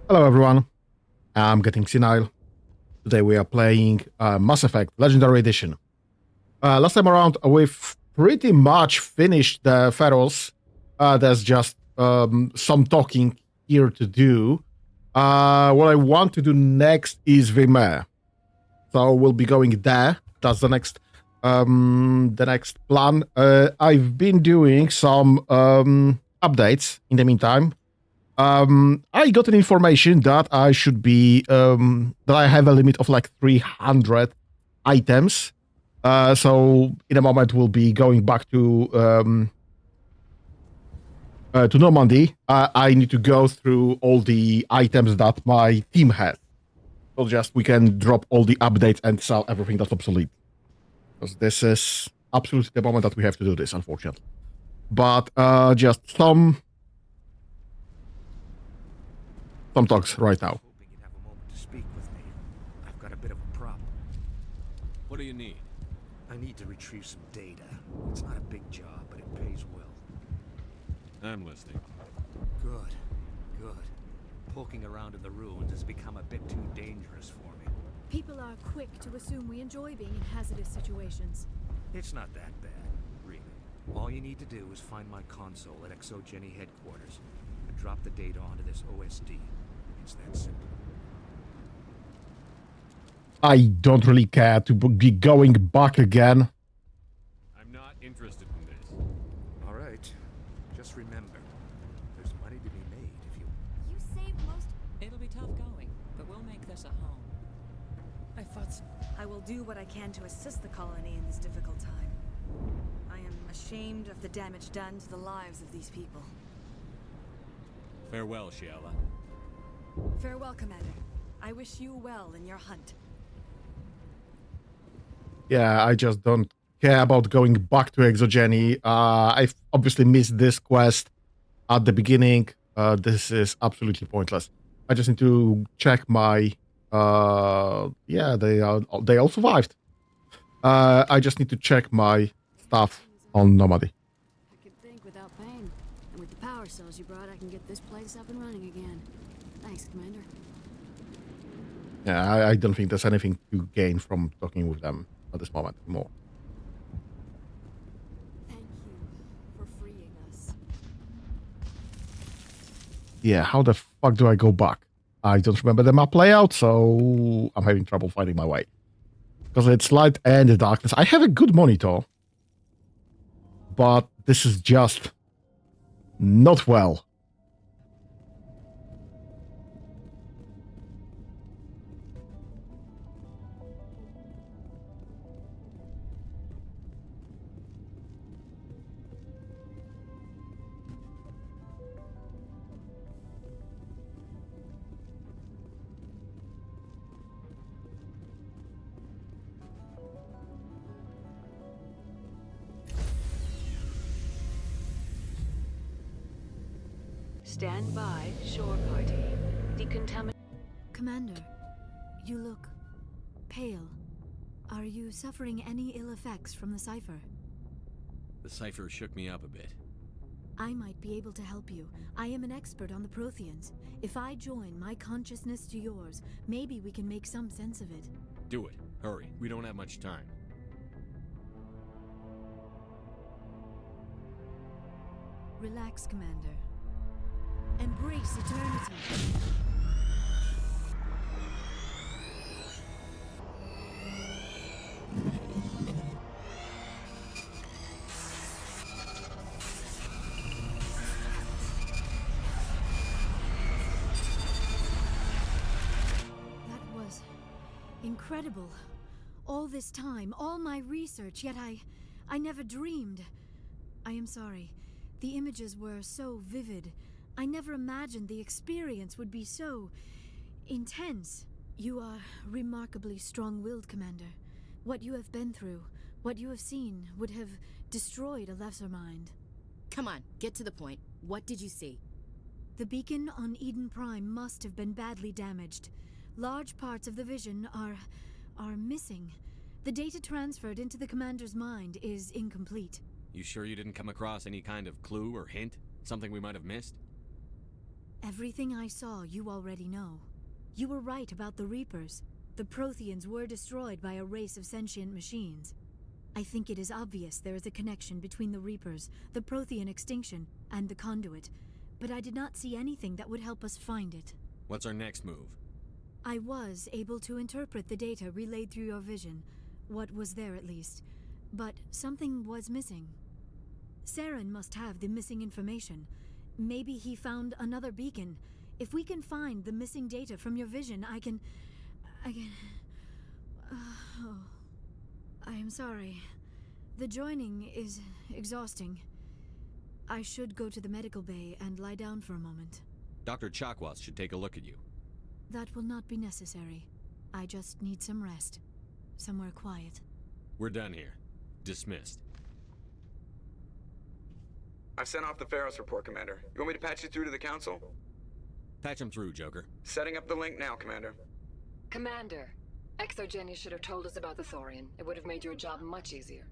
Hello everyone, I'm Getting Senile. Today we are playing Mass Effect Legendary Edition. Last time around we've pretty much finished the Pharaohs. There's just some talking here to do. What I want to do next is Vimea. So we'll be going there. That's the next plan. I've been doing some updates in the meantime. I got an information that I should be that I have a limit of like 300 items. So in a moment we'll be going back to Normandy. I need to go through all the items that my team has. So just we can drop all the updates and sell everything that's obsolete. Because this is absolutely the moment that we have to do this, unfortunately. But just some talks right now. Hoping you'd have a moment to speak with me. I've got a bit of a problem. What do you need? I need to retrieve some data. It's not a big job, but it pays well. I'm listening. Good. Poking around in the ruins has become a bit too dangerous for me. People are quick to assume we enjoy being in hazardous situations. It's not that bad, really. All you need to do is find my console at Exogeny headquarters and drop the data onto this OSD. It's that simple. I don't really care to be going back again. I'm not interested in this. All right. Just remember, there's money to be made if you... You saved most... It'll be tough going, but we'll make this a home. I thought so. I will do what I can to assist the colony in this difficult time. I am ashamed of the damage done to the lives of these people. Farewell, Shiala. Farewell, Commander. I wish you well in your hunt. Yeah, I just don't care about going back to Exogeny. I've obviously missed this quest at the beginning. This is absolutely pointless. I just need to check my... yeah, they all survived. I just need to check my stuff on Nomady. I could think without pain. And with the power cells you brought, I can get this place up and running again. Thanks, Commander. Yeah, I don't think there's anything to gain from talking with them at this moment anymore. Thank you for freeing us. Yeah, how the fuck do I go back? I don't remember the map layout, so I'm having trouble finding my way. Because it's light and darkness. I have a good monitor, but this is just not well. Stand by, shore party. Commander, you look pale. Are you suffering any ill effects from the cipher? The cipher shook me up a bit. I might be able to help you. I am an expert on the Protheans. If I join my consciousness to yours, maybe we can make some sense of it. Do it. Hurry. We don't have much time. Relax, Commander. Embrace eternity. That was incredible. All this time, all my research, yet I never dreamed. I am sorry. The images were so vivid. I never imagined the experience would be so intense. You are remarkably strong-willed, Commander. What you have been through, what you have seen, would have destroyed a lesser mind. Come on, get to the point. What did you see? The beacon on Eden Prime must have been badly damaged. Large parts of the vision are missing. The data transferred into the Commander's mind is incomplete. You sure you didn't come across any kind of clue or hint? Something we might have missed? Everything I saw, you already know. You were right about the Reapers. The Protheans were destroyed by a race of sentient machines. I think it is obvious there is a connection between the Reapers, the Prothean extinction, and the Conduit, but I did not see anything that would help us find it. What's our next move? I was able to interpret the data relayed through your vision, what was there at least, but something was missing. Saren must have the missing information. Maybe he found another beacon. If we can find the missing data from your vision, I can... Oh, I am sorry. The joining is exhausting. I should go to the medical bay and lie down for a moment. Dr. Chakwas should take a look at you. That will not be necessary. I just need some rest. Somewhere quiet. We're done here. Dismissed. I've sent off the Pharos report, Commander. You want me to patch you through to the Council? Patch him through, Joker. Setting up the link now, Commander. Commander, ExoGeni should have told us about the Thorian. It would have made your job much easier.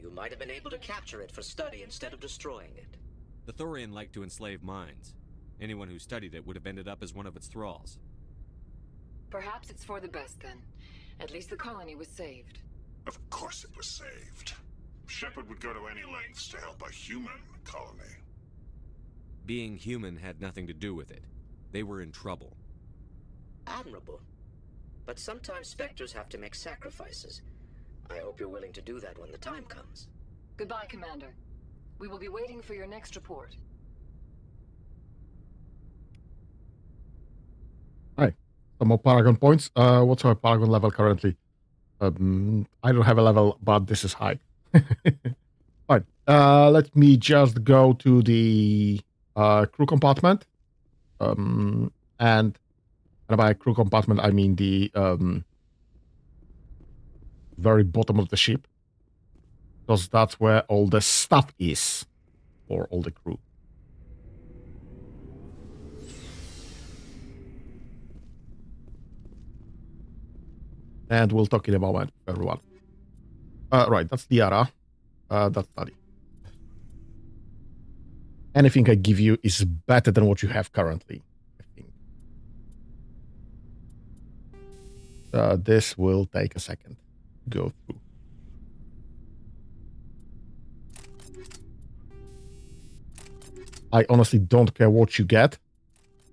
You might have been able to capture it for study instead of destroying it. The Thorian liked to enslave minds. Anyone who studied it would have ended up as one of its thralls. Perhaps it's for the best then. At least the colony was saved. Of course it was saved. Shepard would go to any lengths to help a human colony. Being human had nothing to do with it. They were in trouble. Admirable. But sometimes Spectres have to make sacrifices. I hope you're willing to do that when the time comes. Goodbye, Commander. We will be waiting for your next report. Hi. Some more Paragon points. What's our Paragon level currently? I don't have a level, but this is high. Fine. Let me just go to the crew compartment. And by crew compartment, I mean the very bottom of the ship. Because that's where all the stuff is for all the crew. And we'll talk in a moment, everyone. Right, that's Liara. That's Tali. Anything I give you is better than what you have currently, I think. This will take a second to go through. I honestly don't care what you get,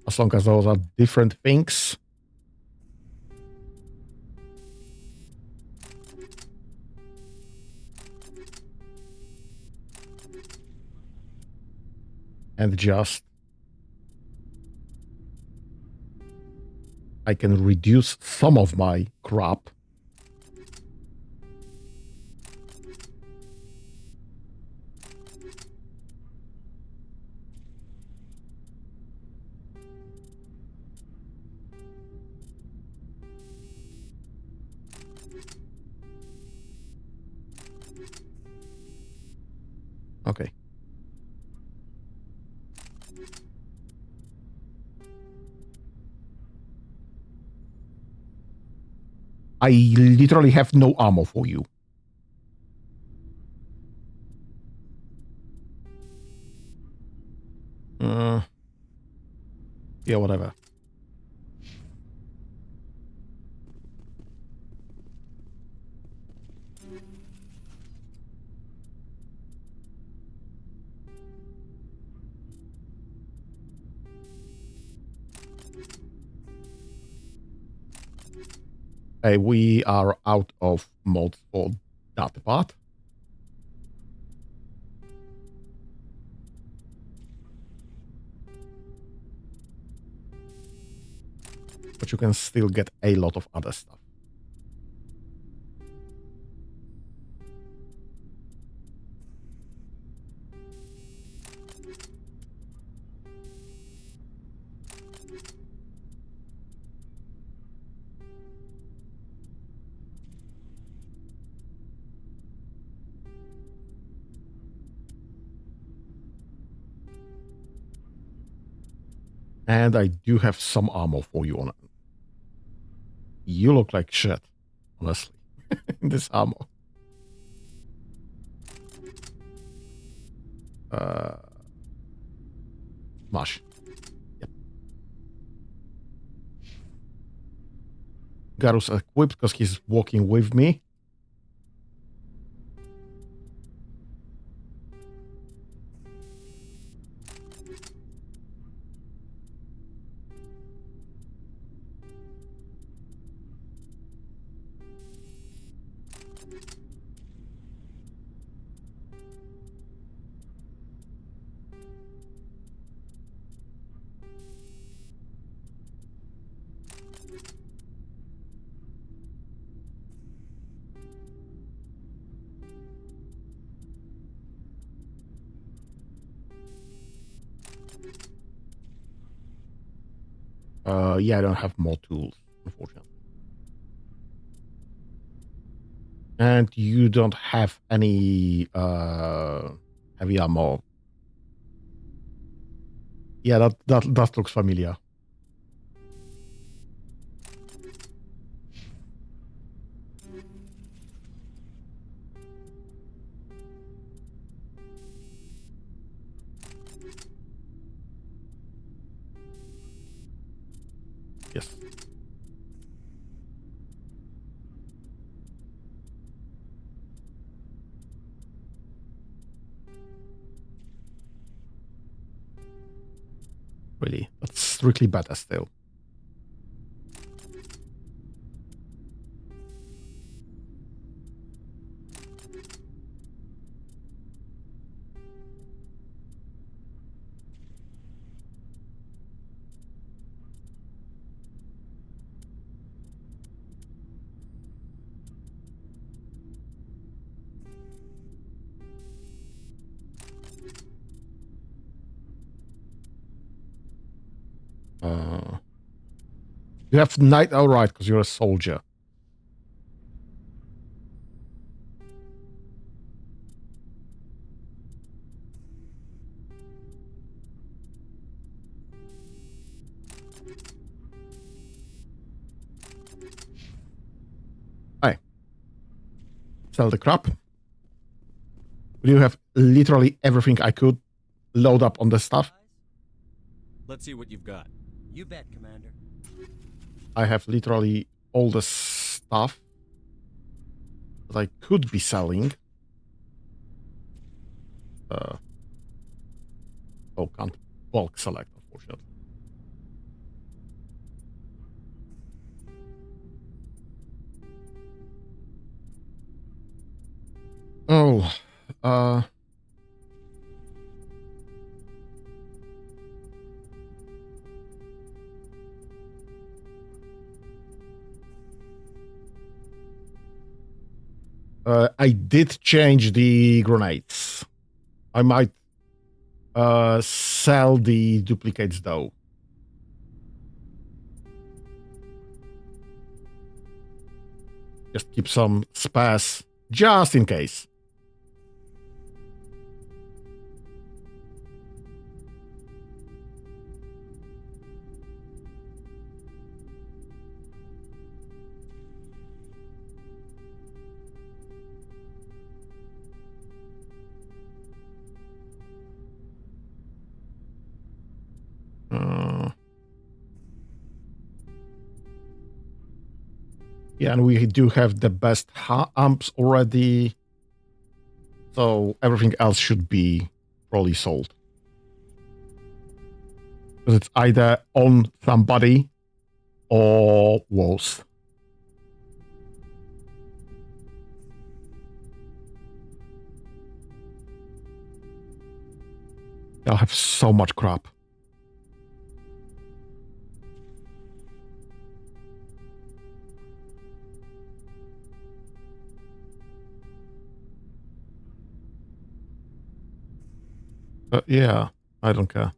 as long as those are different things. And just I can reduce some of my crap. Okay. I literally have no ammo for you. Yeah, whatever. We are out of mods for that part. But you can still get a lot of other stuff. And I do have some armor for you on it. You look like shit, honestly, in this armor. Mush. Yep. Garus equipped because he's walking with me. Yeah, I don't have more tools, unfortunately. And you don't have any heavy ammo. Yeah, that looks familiar. Yes. Really, that's strictly better still. You have night owl, right? Because you're a soldier. Hi. Sell the crap. You have literally everything I could load up on the stuff. Let's see what you've got. You bet, Commander. I have literally all the stuff that I could be selling. Oh, can't bulk select, unfortunately. Oh, I did change the grenades. I might sell the duplicates though. Just keep some spares just in case. Yeah, and we do have the best amps already. So everything else should be probably sold. Because it's either on somebody or worse. I'll have so much crap. Yeah, I don't care.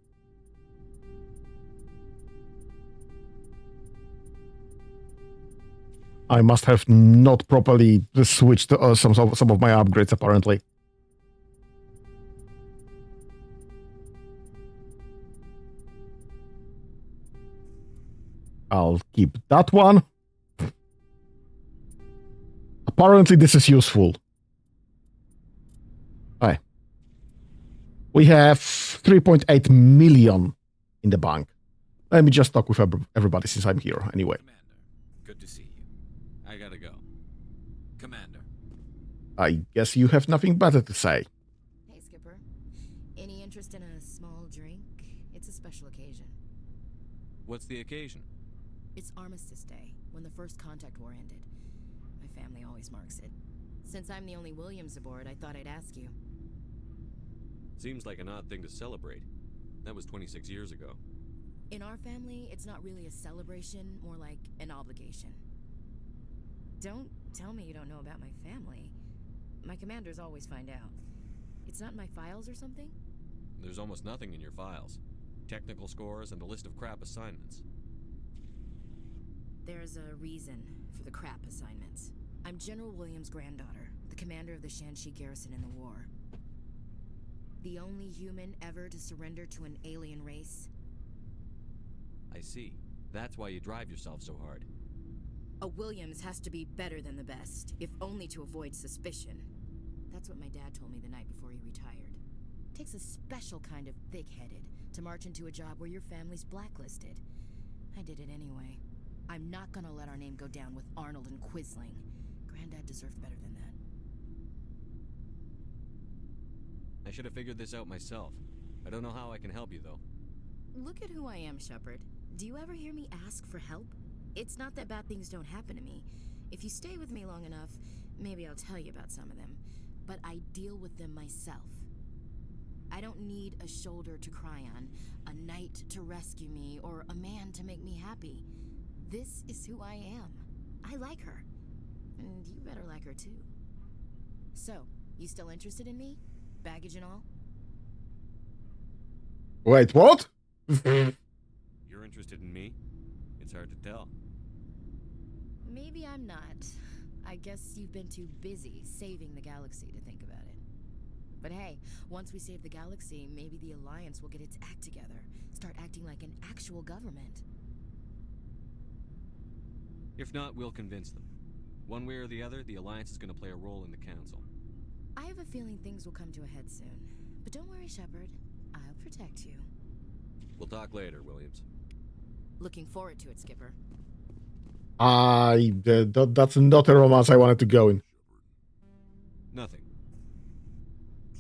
I must have not properly switched some of my upgrades, apparently. I'll keep that one. Apparently, this is useful. Hi. We have 3.8 million in the bank. Let me just talk with everybody since I'm here anyway. Commander, good to see you. Commander. I guess you have nothing better to say. Hey, Skipper. Any interest in a small drink? It's a special occasion. What's the occasion? It's Armistice Day, when the first contact war ended. My family always marks it. Since I'm the only Williams aboard, I thought I'd ask you. Seems like an odd thing to celebrate. That was 26 years ago. In our family, it's not really a celebration, more like an obligation. Don't tell me you don't know about my family. My commanders always find out. It's not in my files or something? There's almost nothing in your files. Technical scores and a list of crap assignments. There's a reason for the crap assignments. I'm General Williams' granddaughter, the commander of the Shanxi garrison in the war. The only human ever to surrender to an alien race. I see. That's why you drive yourself so hard. A Williams has to be better than the best, if only to avoid suspicion. That's what my dad told me the night before he retired. Takes a special kind of thick-headed to march into a job where your family's blacklisted. I did it anyway. I'm not gonna let our name go down with Arnold and Quisling. Granddad deserved better than that. I should have figured this out myself. I don't know how I can help you, though. Look at who I am, Shepard. Do you ever hear me ask for help? It's not that bad things don't happen to me. If you stay with me long enough, maybe I'll tell you about some of them. But I deal with them myself. I don't need a shoulder to cry on, a knight to rescue me, or a man to make me happy. This is who I am. I like her. And you better like her too. So, you still interested in me? Baggage and all? Wait, what? You're interested in me? It's hard to tell. Maybe I'm not. I guess you've been too busy saving the galaxy to think about it. But hey, once we save the galaxy, maybe the Alliance will get its act together. Start acting like an actual government. If not, we'll convince them. One way or the other, the Alliance is going to play a role in the Council. I have a feeling things will come to a head soon. But don't worry, Shepard. I'll protect you. We'll talk later, Williams. Looking forward to it, Skipper. That's not a romance I wanted to go in. Nothing.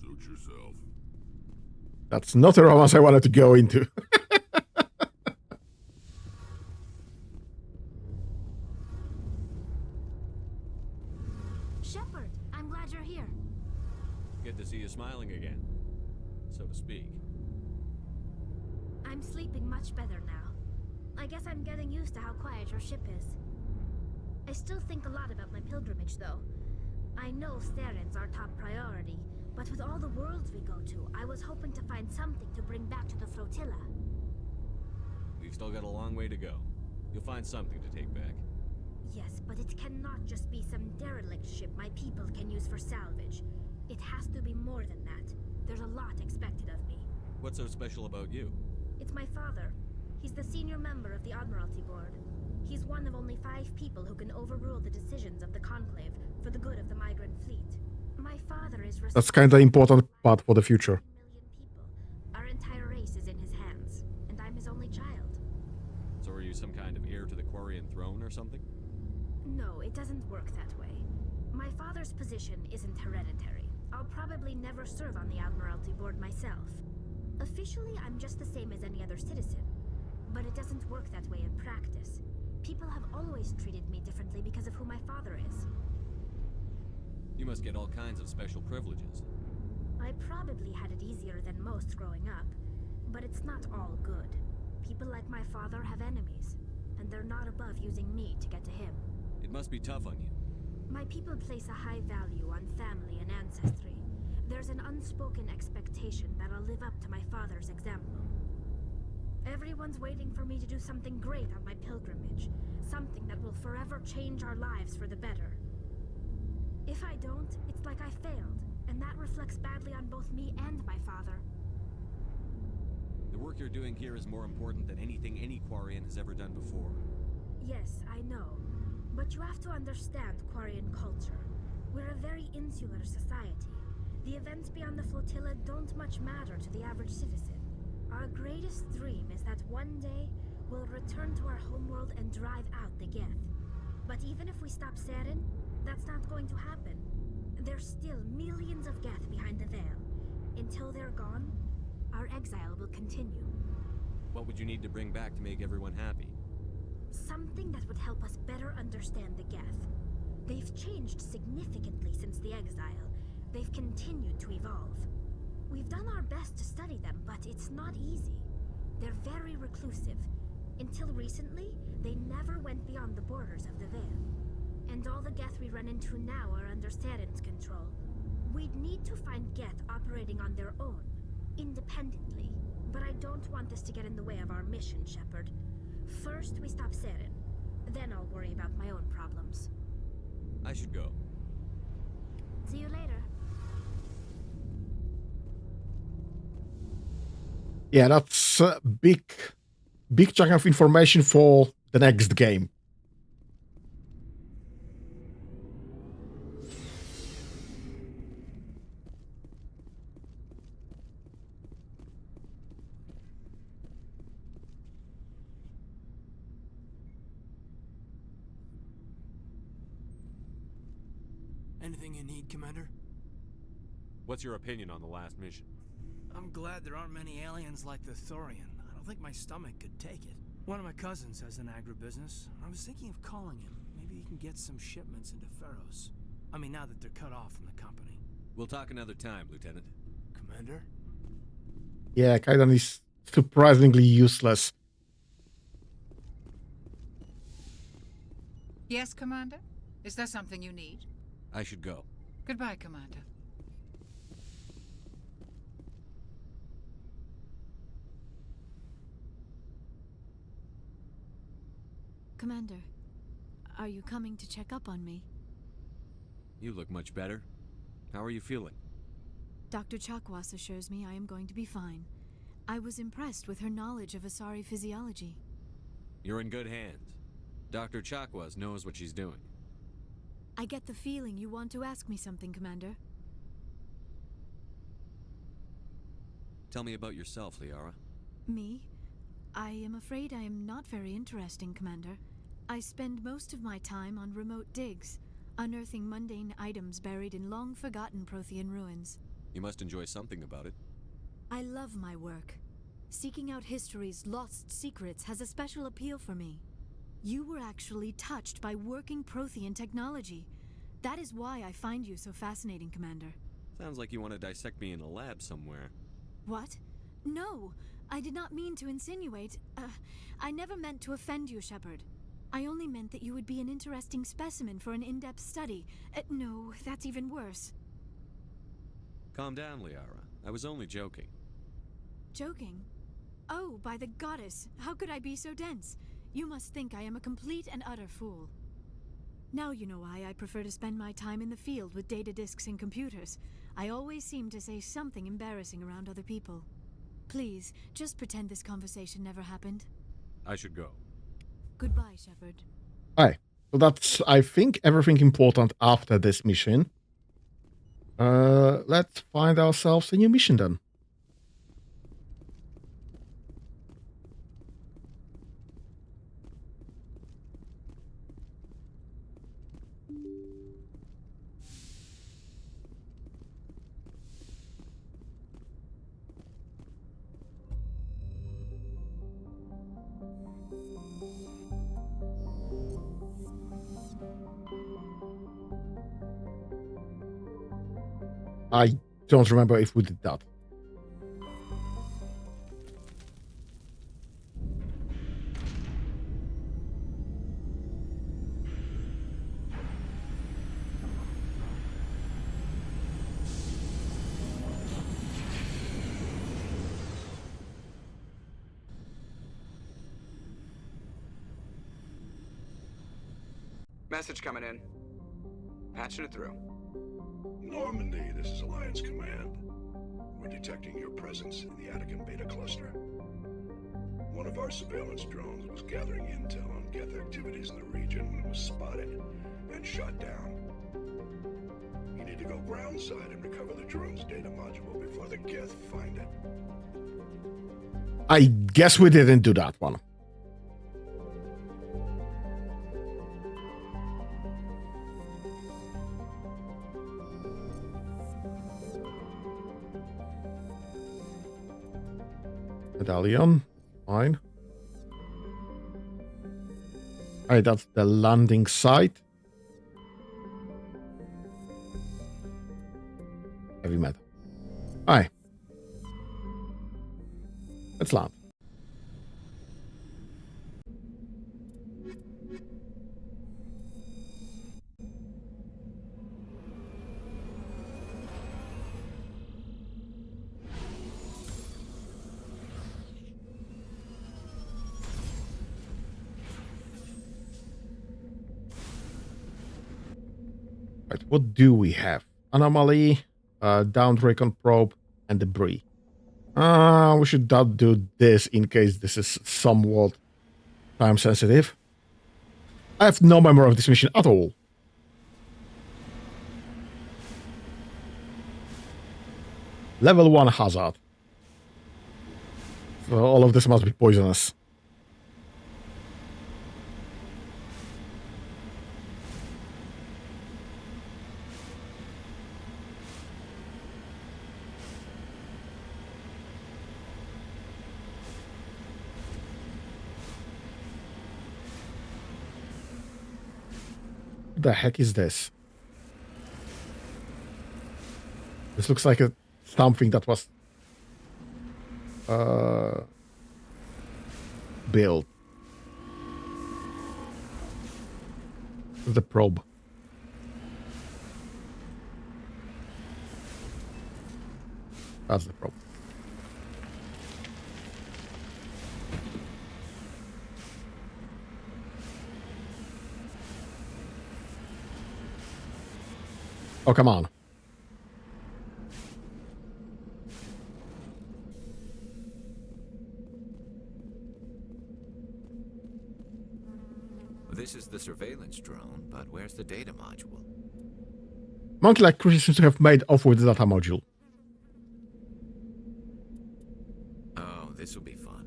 Suit yourself. That's not a romance I wanted to go into. Shepard, I'm glad you're here. Good to see you smiling again, so to speak. I'm sleeping much better now. I guess I'm getting used to how quiet your ship is. I still think a lot about my pilgrimage, though. I know Starin's our top priority, but with all the worlds we go to, I was hoping to find something to bring back to the flotilla. We've still got a long way to go. You'll find something to take back. Yes, but it cannot just be some derelict ship my people can use for salvage. It has to be more than that. There's a lot expected of me. What's so special about you? It's my father. He's the senior member of the Admiralty Board. He's one of only 5 people who can overrule the decisions of the Conclave for the good of the migrant fleet. My father is That's kind of important part for the future. million people. Our entire race is in his hands, and I'm his only child. So are you some kind of heir to the Quarian throne or something? No, it doesn't work that way. My father's position isn't hereditary. I'll probably never serve on the Admiralty Board myself. Officially, I'm just the same as any other citizen. But it doesn't work that way in practice. People have always treated me differently because of who my father is. You must get all kinds of special privileges. I probably had it easier than most growing up, but it's not all good. People like my father have enemies, and they're not above using me to get to him. It must be tough on you. My people place a high value on family and ancestry. There's an unspoken expectation that I'll live up to my father's example. Everyone's waiting for me to do something great on my pilgrimage, something that will forever change our lives for the better. If I don't, it's like I failed, and that reflects badly on both me and my father. The work you're doing here is more important than anything any Quarian has ever done before. Yes, I know. But you have to understand Quarian culture. We're a very insular society. The events beyond the flotilla don't much matter to the average citizen. Our greatest dream is that one day we'll return to our homeworld and drive out the Geth. But even if we stop Saren, that's not going going to happen. There's still millions of Geth behind the veil. Until they're gone, our exile will continue. What would you need to bring back to make everyone happy? Something that would help us better understand the Geth. They've changed significantly since the exile. They've continued to evolve. We've done our best to study them, but it's not easy. They're very reclusive. Until recently, they never went beyond the borders of the Veil. And all the Geth we run into now are under Saren's control. We'd need to find Geth operating on their own, independently. But I don't want this to get in the way of our mission, Shepard. First, we stop Saren. Then I'll worry about my own problems. I should go. See you later. Yeah, that's a big chunk of information for the next game. Anything you need, Commander? What's your opinion on the last mission? I'm glad there aren't many aliens like the Thorian. I don't think my stomach could take it. One of my cousins has an agribusiness. I was thinking of calling him. Maybe he can get some shipments into Feros. I mean, now that they're cut off from the company. We'll talk another time, Lieutenant. Commander? Yeah, Kaidan is surprisingly useless. Yes, Commander? Is there something you need? I should go. Goodbye, Commander. Commander, are you coming to check up on me? You look much better. How are you feeling? Dr. Chakwas assures me I am going to be fine. I was impressed with her knowledge of Asari physiology. You're in good hands. Dr. Chakwas knows what she's doing. I get the feeling you want to ask me something, Commander. Tell me about yourself, Liara. Me? I am afraid I am not very interesting, Commander. I spend most of my time on remote digs, unearthing mundane items buried in long-forgotten Prothean ruins. You must enjoy something about it. I love my work. Seeking out history's lost secrets has a special appeal for me. You were actually touched by working Prothean technology. That is why I find you so fascinating, Commander. Sounds like you want to dissect me in a lab somewhere. What? No, I did not mean to insinuate. I never meant to offend you, Shepard. I only meant that you would be an interesting specimen for an in-depth study. No, that's even worse. Calm down, Liara. I was only joking. Joking? Oh, by the goddess, how could I be so dense? You must think I am a complete and utter fool. Now you know why I prefer to spend my time in the field with data disks and computers. I always seem to say something embarrassing around other people. Please, just pretend this conversation never happened. I should go. Goodbye, Shepard. Hi. So that's, I think, everything important after this mission. Let's find ourselves a new mission then. I don't remember if we did that. Message coming in. Patching it through. Normandy, this is Alliance Command. We're detecting your presence in the Attican Beta Cluster. One of our surveillance drones was gathering intel on Geth activities in the region when it was spotted and shot down. You need to go groundside and recover the drone's data module before the Geth find it. I guess we didn't do that one. Medallion. Fine. Alright, that's the landing site. Heavy metal. Alright. Let's land. Right, what do we have? Anomaly, downed recon probe, and debris. We should not do this in case this is somewhat time sensitive. I have no memory of this mission at all. Level 1 hazard. So all of this must be poisonous. What the heck is this? This looks like something that was built. The probe. That's the probe. Oh, come on. This is the surveillance drone, but where's the data module? Monkey-like creatures seem to have made off with the data module. Oh, this will be fun.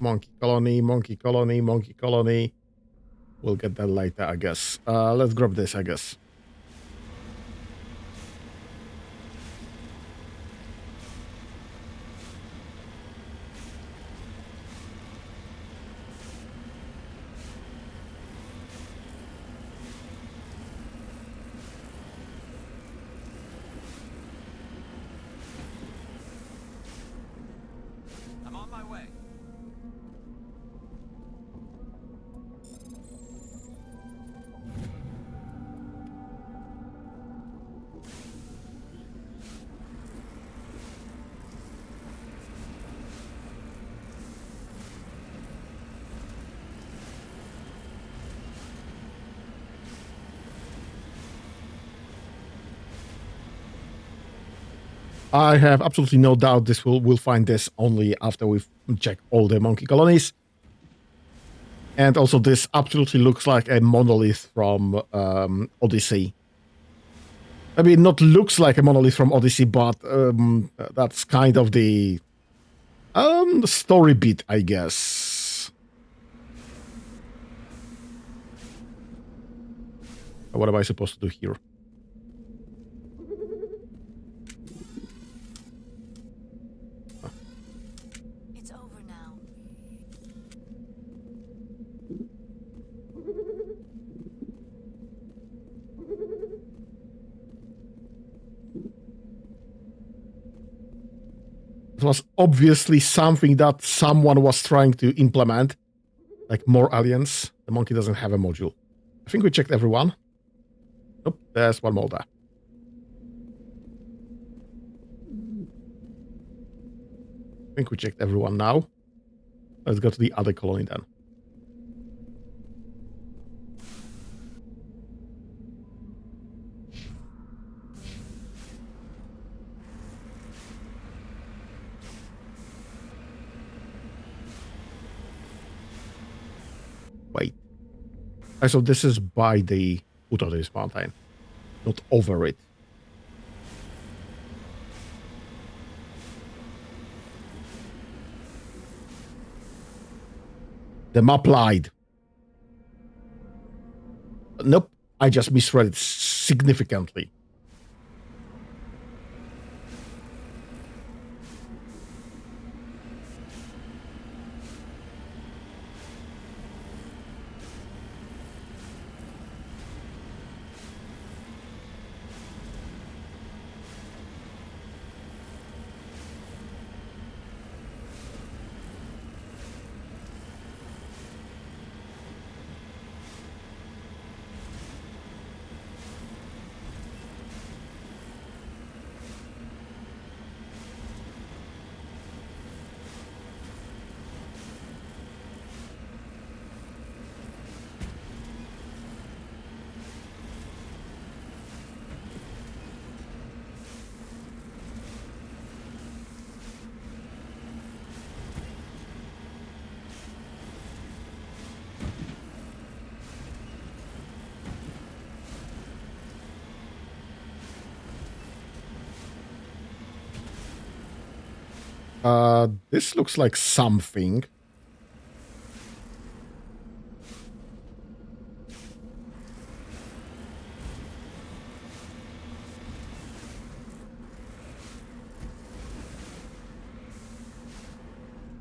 Monkey colony, monkey colony, monkey colony. We'll get that later, I guess. Let's grab this, I guess. I'm on my way. I have absolutely no doubt this we'll find this only after we've checked all the monkey colonies. And also this absolutely looks like a monolith from Odyssey. I mean, not looks like a monolith from Odyssey, but that's kind of the story bit, I guess. What am I supposed to do here? It's over now. It was obviously something that someone was trying to implement, like more aliens. The monkey doesn't have a module. I think we checked everyone. Nope, there's one more there. I think we checked everyone now. Let's go to the other colony then. Wait. So this is by the foot of this mountain, not over it. The map lied. Nope, I just misread it significantly. This looks like something.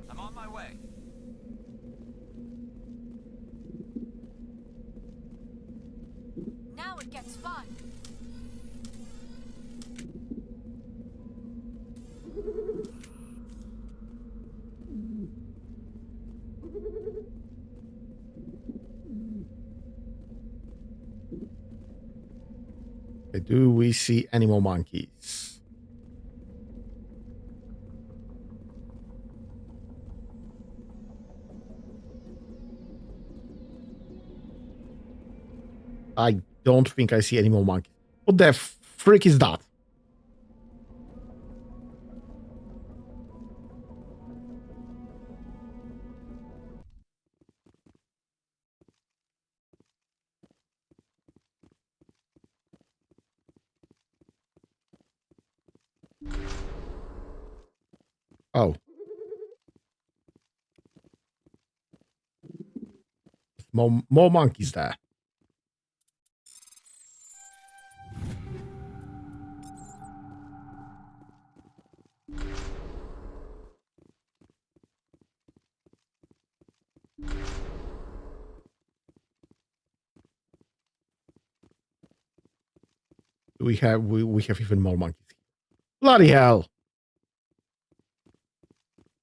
I'm on my way. Now it gets fun. Do we see any more monkeys? I don't think I see any more monkeys. What the freak is that? Oh. More monkeys there. We have even more monkeys. Bloody hell.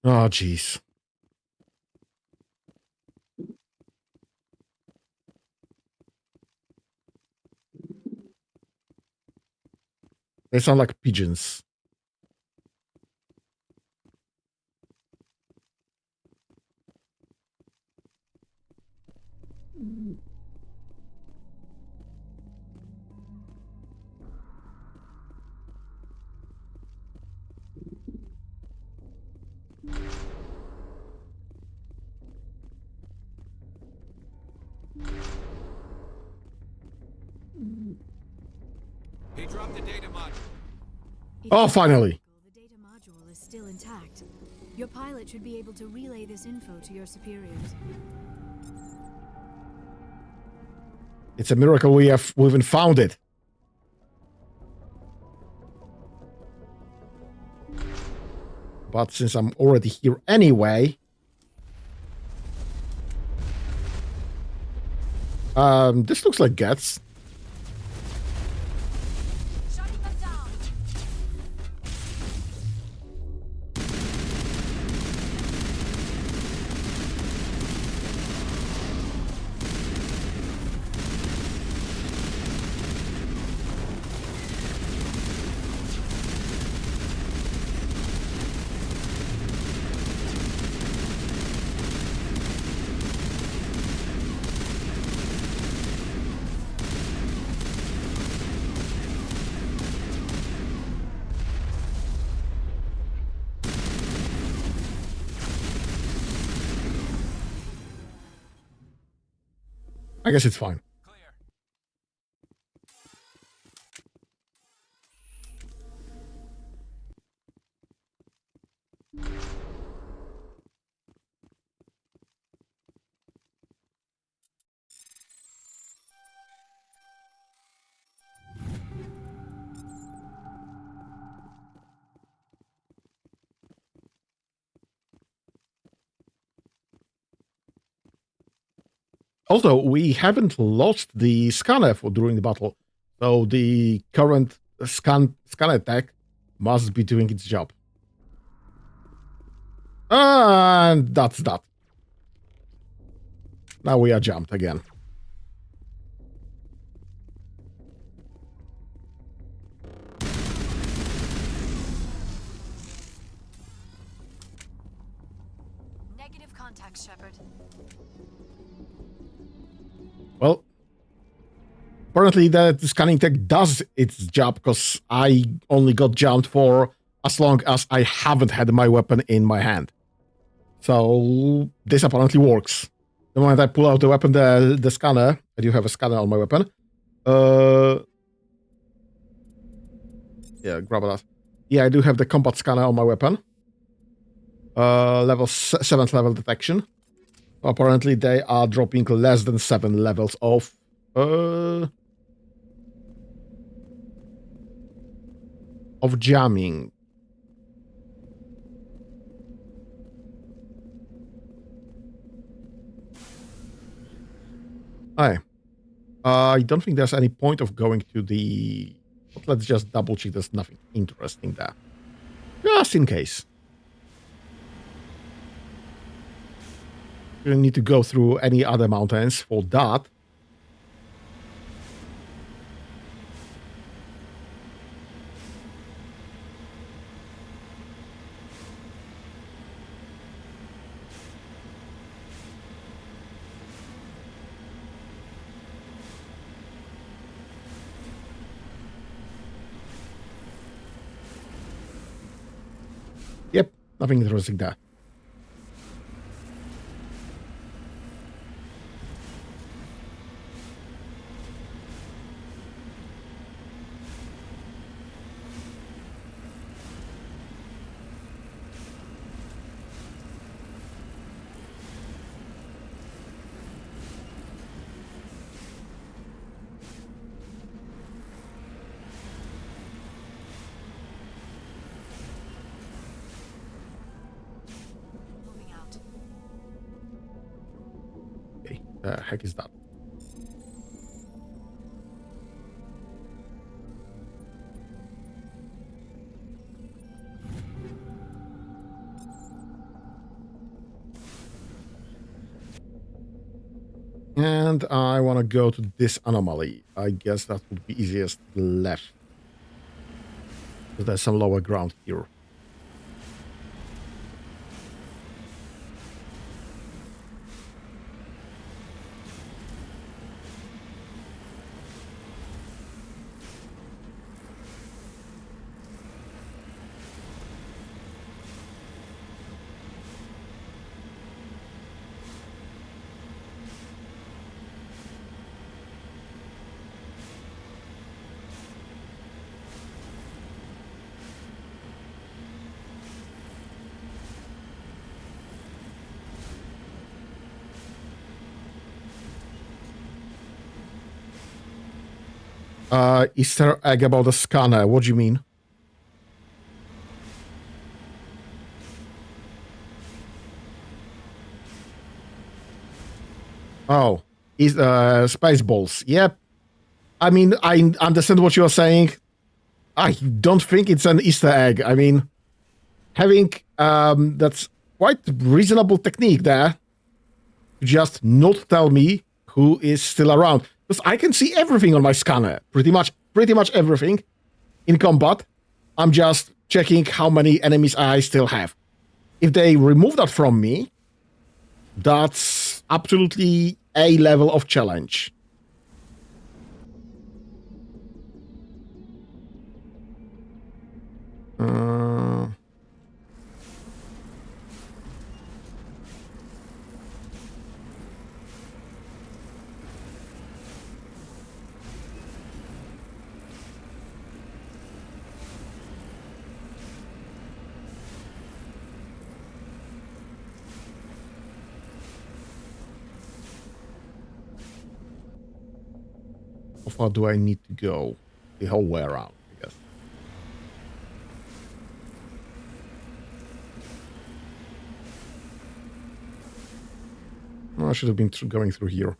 Oh jeez. They sound like pigeons. He dropped the data module. Oh, finally. The data module is still intact. Your pilot should be able to relay this info to your superiors. It's a miracle we even found it. But since I'm already here anyway, this looks like Gets. I guess it's fine. Also, we haven't lost the scanner during the battle, so the current scanner tech must be doing its job. And that's that. Now we are jumped again. Negative contact, Shepard. Well, apparently the scanning tech does its job because I only got jumped for as long as I haven't had my weapon in my hand. So this apparently works. The moment I pull out the weapon, the scanner, I do have a scanner on my weapon. Yeah, grab that. Yeah, I do have the combat scanner on my weapon. Level 7th level detection. Apparently they are dropping less than 7 levels of jamming. Hi. I don't think there's any point of going to the... Let's just double check there's nothing interesting there. Just in case. You don't need to go through any other mountains for that. Yep, nothing interesting there. The heck is that? And I want to go to this anomaly. I guess that would be easiest left. Because there's some lower ground here. Easter egg about the scanner. What do you mean? Oh, is space balls. Yep. I mean, I understand what you're saying. I don't think it's an Easter egg. I mean, having that's quite reasonable technique there. Just not tell me who is still around. Because I can see everything on my scanner. Pretty much everything in combat. I'm just checking how many enemies I still have. If they remove that from me, that's absolutely a level of challenge. How far do I need to go? The whole way around, I guess. I should have been going through here.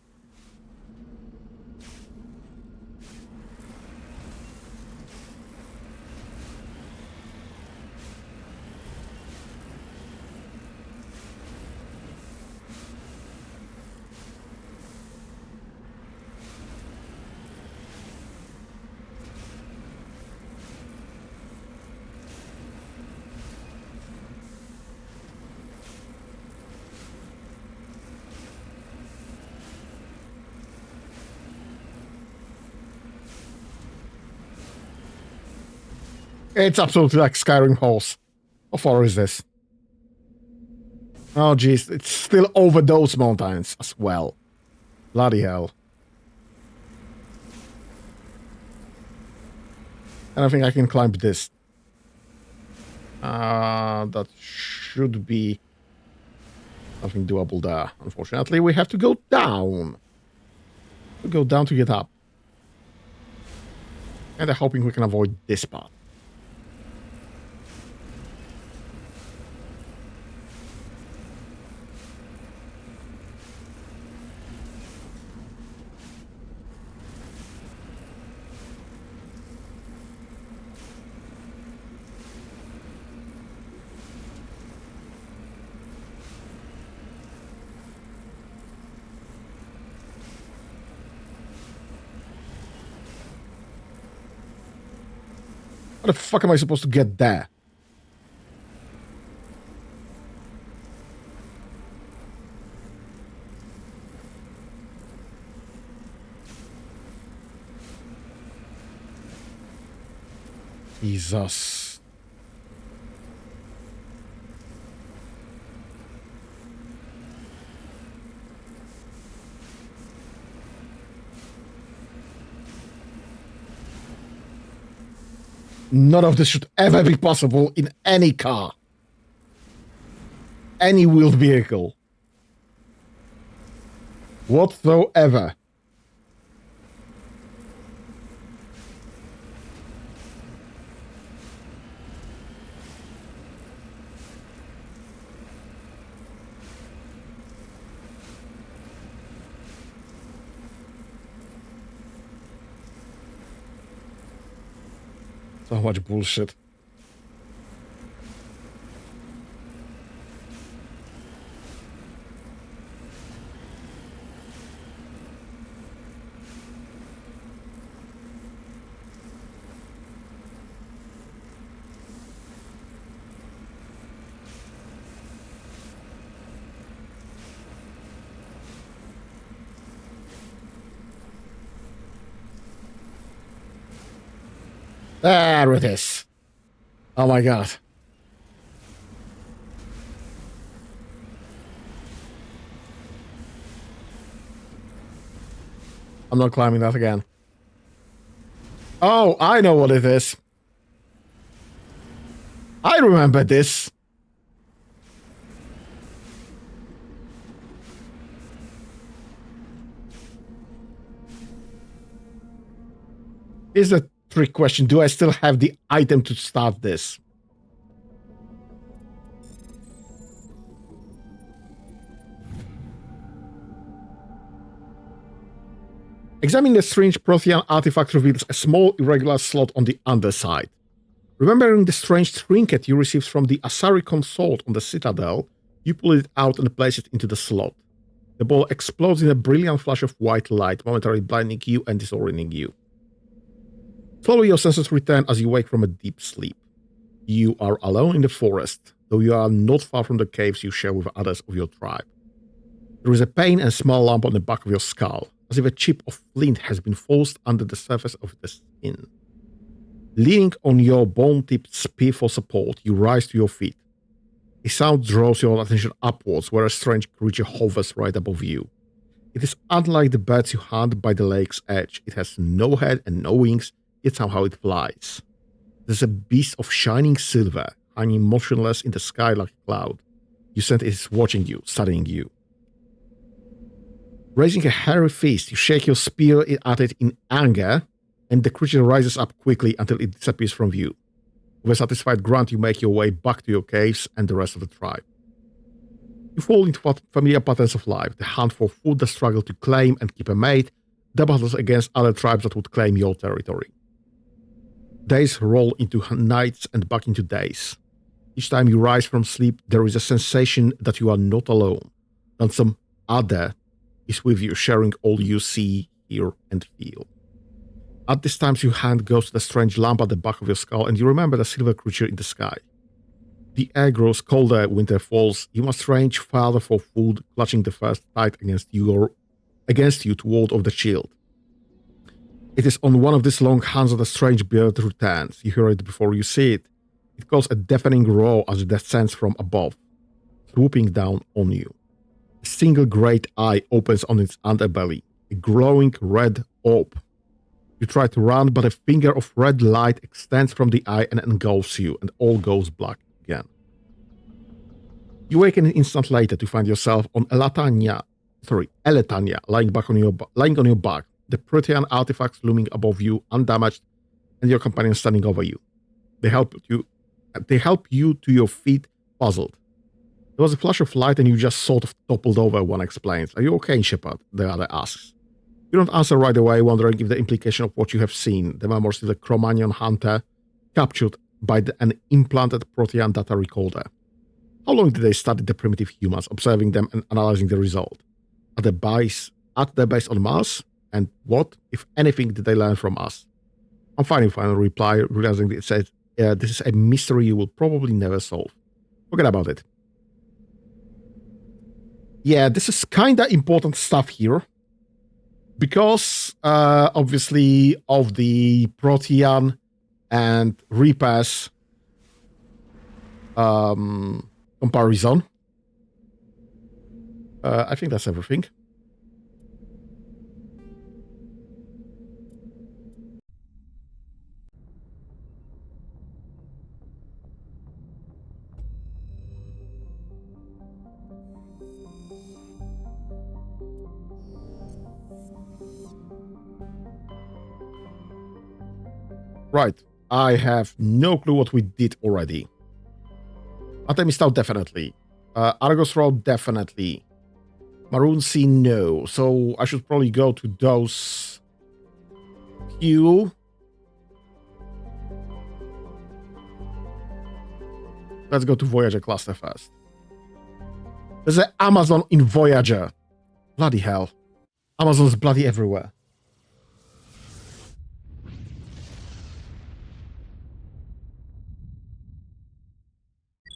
It's absolutely like Skyrim horse. How far is this? Oh, geez. It's still over those mountains as well. Bloody hell. And I think I can climb this. That should be something doable there. Unfortunately, we have to go down. To go down to get up. And I'm hoping we can avoid this part. How the fuck am I supposed to get there? Jesus. None of this should ever be possible in any car. Any wheeled vehicle. Whatsoever. So much bullshit. There it is. Oh my god. I'm not climbing that again. Oh, I know what it is. I remember this. Here's the trick question. Do I still have the item to start this? Examining the strange Prothean artifact reveals a small irregular slot on the underside. Remembering the strange trinket you received from the Asari consort on the Citadel, you pull it out and place it into the slot. The ball explodes in a brilliant flash of white light, momentarily blinding you and disorienting you. Slowly your senses return as you wake from a deep sleep. You are alone in the forest, though you are not far from the caves you share with others of your tribe. There is a pane and small lump on the back of your skull, as if a chip of flint has been forced under the surface of the skin. Leaning on your bone-tipped spear for support, you rise to your feet. A sound draws your attention upwards, where a strange creature hovers right above you. It is unlike the birds you hunt by the lake's edge. It has no head and no wings, yet somehow it flies. It is a beast of shining silver, hanging motionless in the sky like a cloud. You sense it is watching you, studying you. Raising a hairy fist, you shake your spear at it in anger, and the creature rises up quickly until it disappears from view. With a satisfied grunt, you make your way back to your caves and the rest of the tribe. You fall into familiar patterns of life: the hunt for food, the struggle to claim and keep a mate, the battles against other tribes that would claim your territory. Days roll into nights and back into days. Each time you rise from sleep, there is a sensation that you are not alone, that some other is with you, sharing all you see, hear, and feel. At this time, your hand goes to the strange lamp at the back of your skull, and you remember the silver creature in the sky. The air grows colder, winter falls. You must range farther for food, clutching the first tight against you to ward off the shield. It is on one of these long hands that a strange bird returns. You hear it before you see it. It calls a deafening roar as it descends from above, swooping down on you. A single great eye opens on its underbelly, a glowing red orb. You try to run, but a finger of red light extends from the eye and engulfs you, and all goes black again. You wake an instant later to find yourself on Elatania, lying on your back, the Protean artifacts looming above you, undamaged, and your companion standing over you. They help you to your feet, puzzled. There was a flash of light and you just sort of toppled over, one explains. Are you okay, Shepard? The other asks. You don't answer right away, wondering if the implication of what you have seen, the memories of the Cro-Magnon hunter, captured by an implanted Protean data recorder. How long did they study the primitive humans, observing them and analyzing the result? At the base on Mars? And what, if anything, did they learn from us? I'm finding final reply, realizing it says, this is a mystery you will probably never solve. Forget about it. Yeah, this is kinda important stuff here. Because, obviously, of the Protean and Reapers comparison. I think that's everything. Right. I have no clue what we did already. Artemis Tau, definitely. Argos Road, definitely. Maroon Sea, no. So I should probably go to those few. Let's go to Voyager cluster first. There's an Amazon in Voyager. Bloody hell. Amazon's bloody everywhere.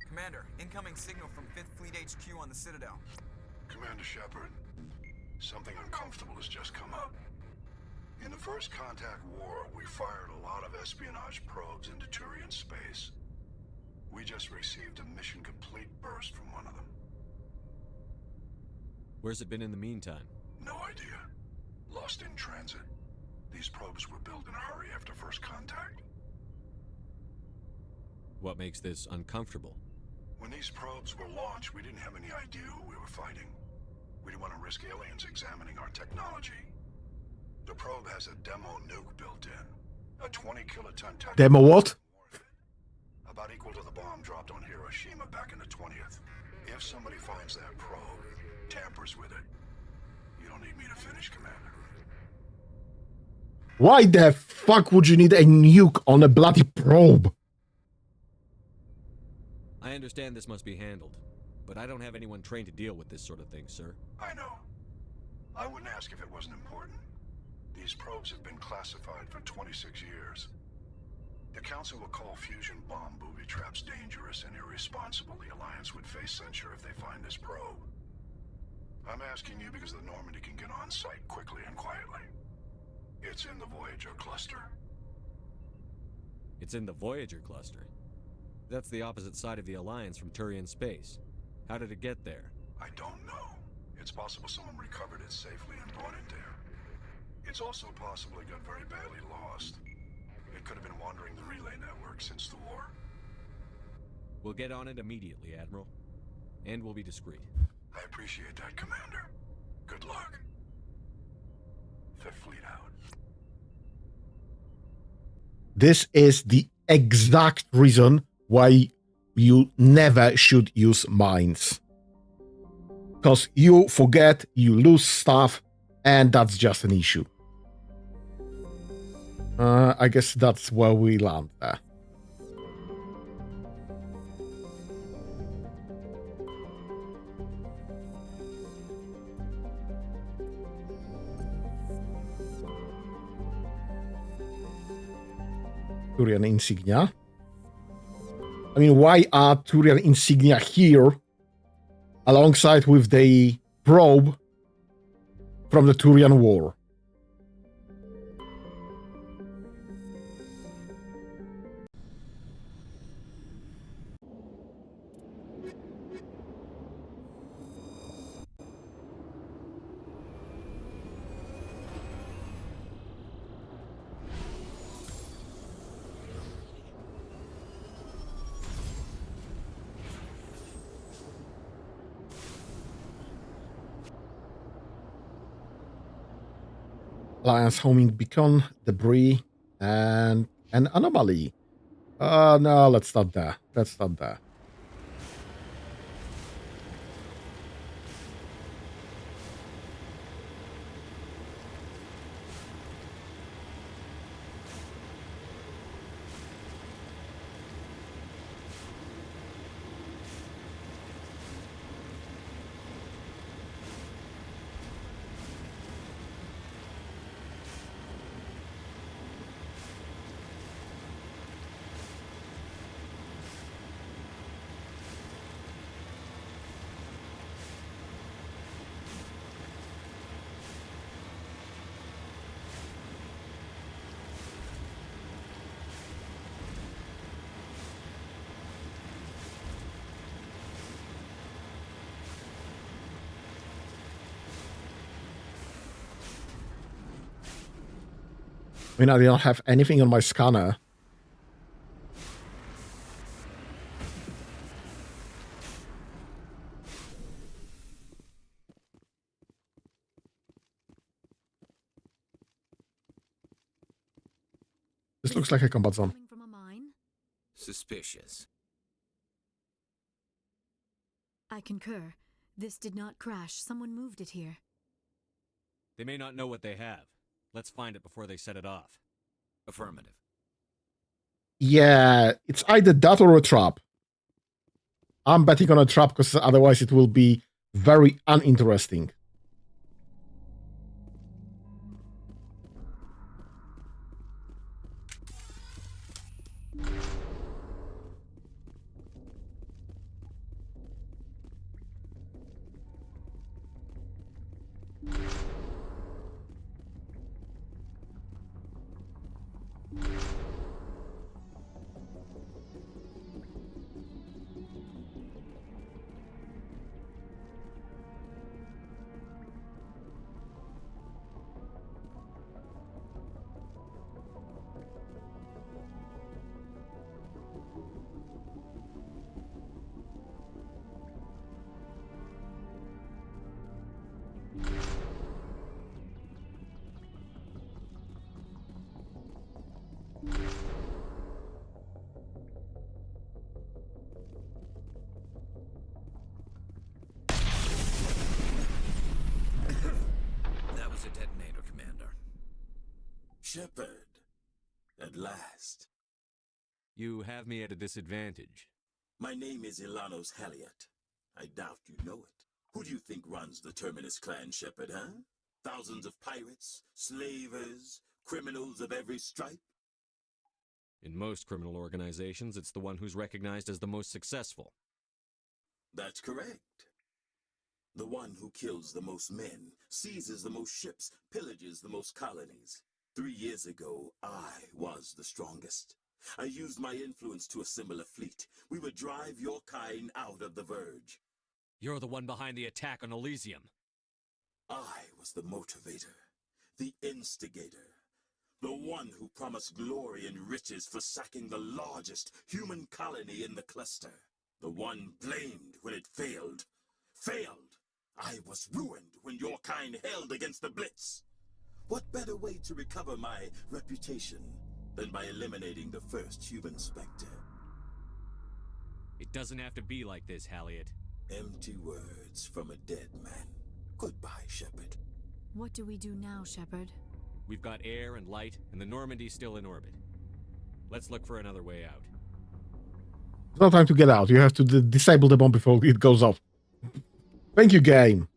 Commander, incoming signal from 5th Fleet HQ on the Citadel. Commander Shepard, something uncomfortable has just come up. In the First Contact War, we fired a lot of espionage probes into Turian space. We just received a mission complete burst from one of them. Where's it been in the meantime? No idea. Lost in transit. These probes were built in a hurry after First Contact. What makes this uncomfortable? When these probes were launched, we didn't have any idea who we were fighting. We didn't want to risk aliens examining our technology. The probe has a demo nuke built in. A 20-kiloton technology. Demo what? About equal to the bomb dropped on Hiroshima back in the 20th. If somebody finds that probe, tampers with it, you don't need me to finish, Commander. Why the fuck would you need a nuke on a bloody probe? I understand this must be handled, but I don't have anyone trained to deal with this sort of thing, sir. I know. I wouldn't ask if it wasn't important. These probes have been classified for 26 years. The Council will call fusion bomb booby traps dangerous and irresponsible. The Alliance would face censure if they find this probe. I'm asking you because the Normandy can get on site quickly and quietly. It's in the Voyager cluster. It's in the Voyager cluster? That's the opposite side of the Alliance from Turian space. How did it get there? I don't know. It's possible someone recovered it safely and brought it there. It's also possible it got very badly lost. It could have been wandering the relay network since the war. We'll get on it immediately, Admiral. And we'll be discreet. I appreciate that, Commander. Good luck. Fifth Fleet out. This is the exact reason why you never should use mines. Because you forget, you lose stuff, and that's just an issue. I guess that's where we land there. Turian insignia. I mean, why are Turian insignia here alongside with the probe from the Turian War? Alliance homing beacon, debris, and an anomaly. No, let's stop there. Let's stop there. I mean, I don't have anything on my scanner. This looks like a combat zone. From a mine? Suspicious. I concur. This did not crash. Someone moved it here. They may not know what they have. Let's find it before they set it off. Affirmative. Yeah, it's either that or a trap. I'm betting on a trap because otherwise it will be very uninteresting. That was a detonator, Commander. Shepard, at last. You have me at a disadvantage. My name is Ilanos Halliot. I doubt you know it. Who do you think runs the Terminus clan, Shepard, huh? Thousands of pirates, slavers, criminals of every stripe? In most criminal organizations, it's the one who's recognized as the most successful. That's correct. The one who kills the most men, seizes the most ships, pillages the most colonies. 3 years ago, I was the strongest. I used my influence to assemble a fleet. We would drive your kind out of the Verge. You're the one behind the attack on Elysium. I was the motivator, the instigator, the one who promised glory and riches for sacking the largest human colony in the cluster. The one blamed when it failed. Failed! I was ruined when your kind held against the Blitz. What better way to recover my reputation than by eliminating the first human Spectre? It doesn't have to be like this, Halliot. Empty words from a dead man. Goodbye, Shepard. What do we do now, Shepard? We've got air and light, and the Normandy's still in orbit. Let's look for another way out. It's no time to get out. You have to disable the bomb before it goes off. Thank you, game.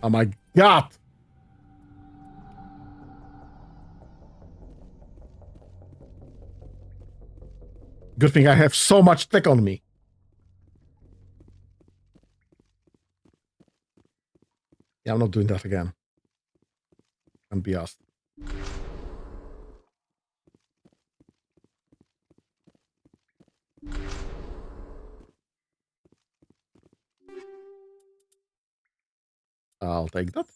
Oh my god! Good thing I have so much tech on me. Yeah, I'm not doing that again. Can't be asked. I'll take that.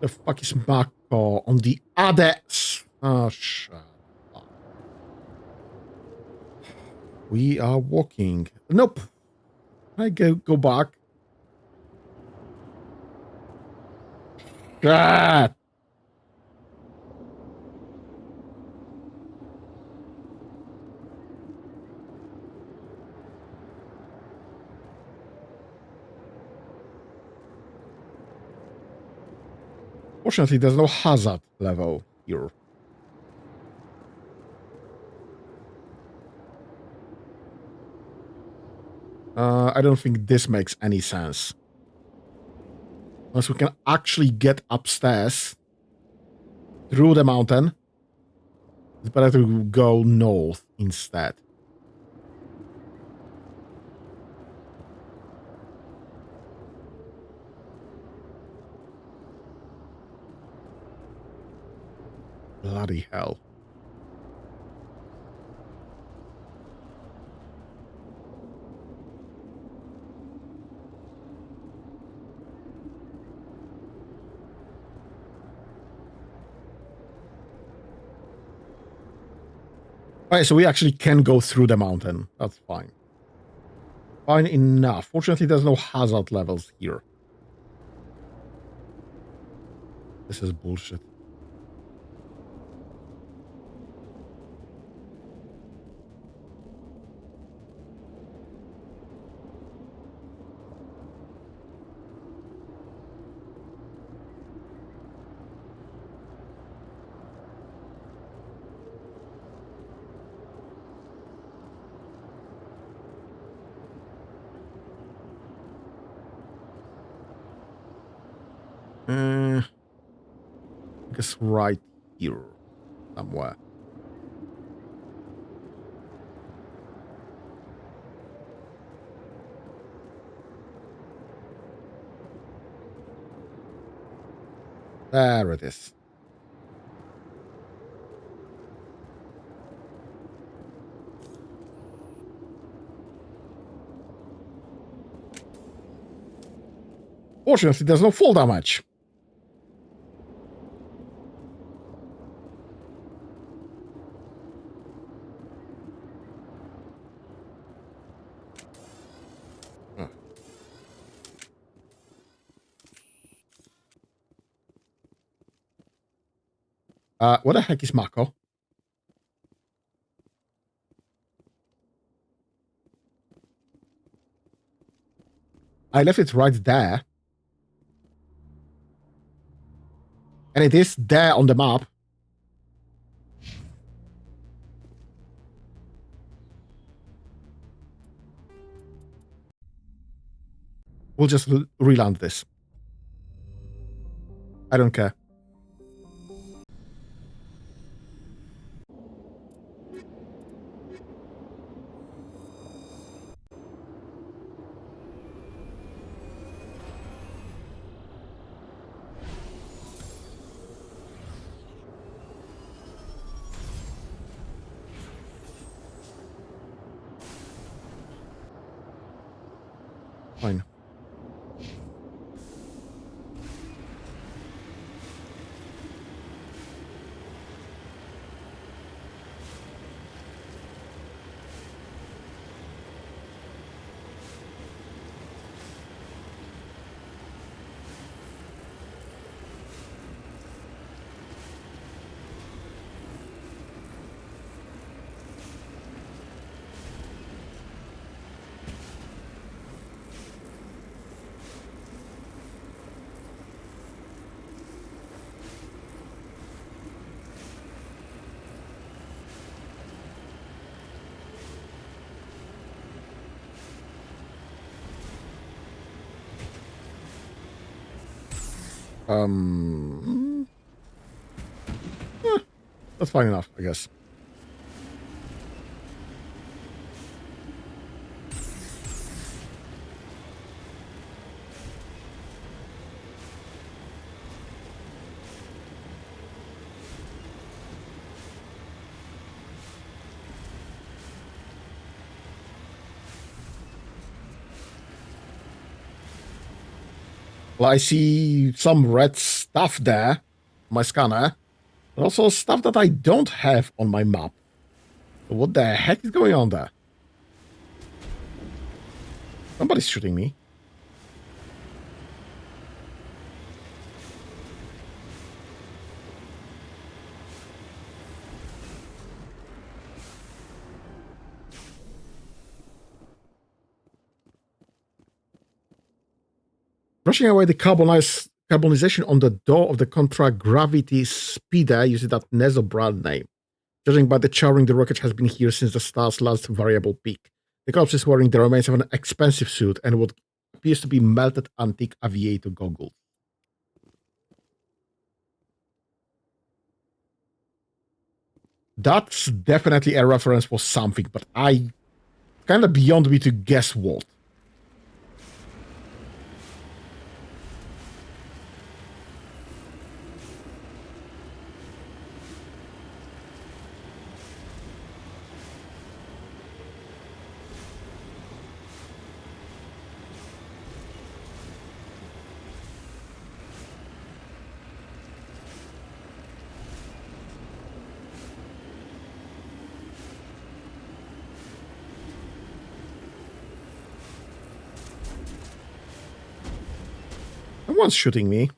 The fuck is Mako on the other... Oh, shut up. We are walking. Nope. I go back. God. Fortunately, there's no hazard level here. I don't think this makes any sense. Unless we can actually get upstairs through the mountain, it's better to go north instead. Bloody hell. Alright, so we actually can go through the mountain. That's fine. Fine enough. Fortunately, there's no hazard levels here. This is bullshit. I guess right here somewhere. There it is. Fortunately, there's no fall damage. What the heck is Mako? I left it right there. And it is there on the map. We'll just reland this. I don't care. Fine. That's fine enough, I guess. Well, I see some red stuff there, my scanner, but also stuff that I don't have on my map. So what the heck is going on there? Somebody's shooting me. Brushing away the carbonization on the door of the contra-gravity speeder using that Nezo brand name. Judging by the charring, the rocket has been here since the star's last variable peak. The corpse is wearing the remains of an expensive suit and what appears to be melted antique aviator goggles. That's definitely a reference for something, but kind of beyond me to guess what. Someone's shooting me.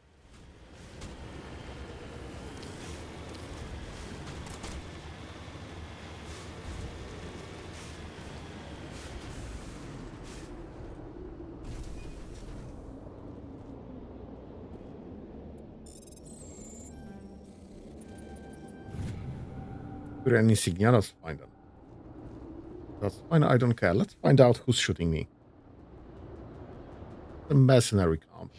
Any insignia? Let's find them. That's fine. I don't care. Let's find out who's shooting me. The mercenary camp.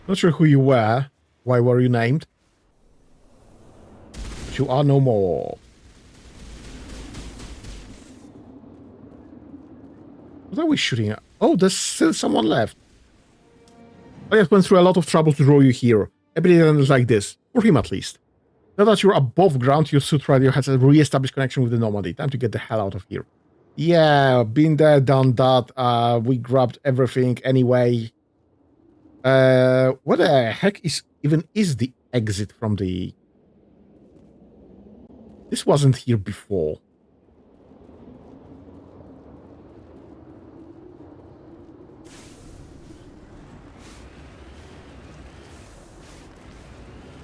Not sure who you were. Why were you named? But you are no more. What are we shooting at? Oh, there's still someone left. I just went through a lot of trouble to draw you here. Everything is like this. For him, at least. Now that you're above ground, your suit radio has a re-established connection with the Normandy. Time to get the hell out of here. Yeah, been there, done that. We grabbed everything anyway. What the heck is the exit from the... This wasn't here before.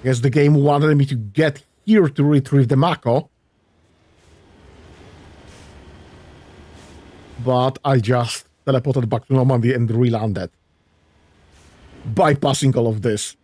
I guess the game wanted me to get here to retrieve the Mako. But I just teleported back to Normandy and re-landed. Bypassing all of this.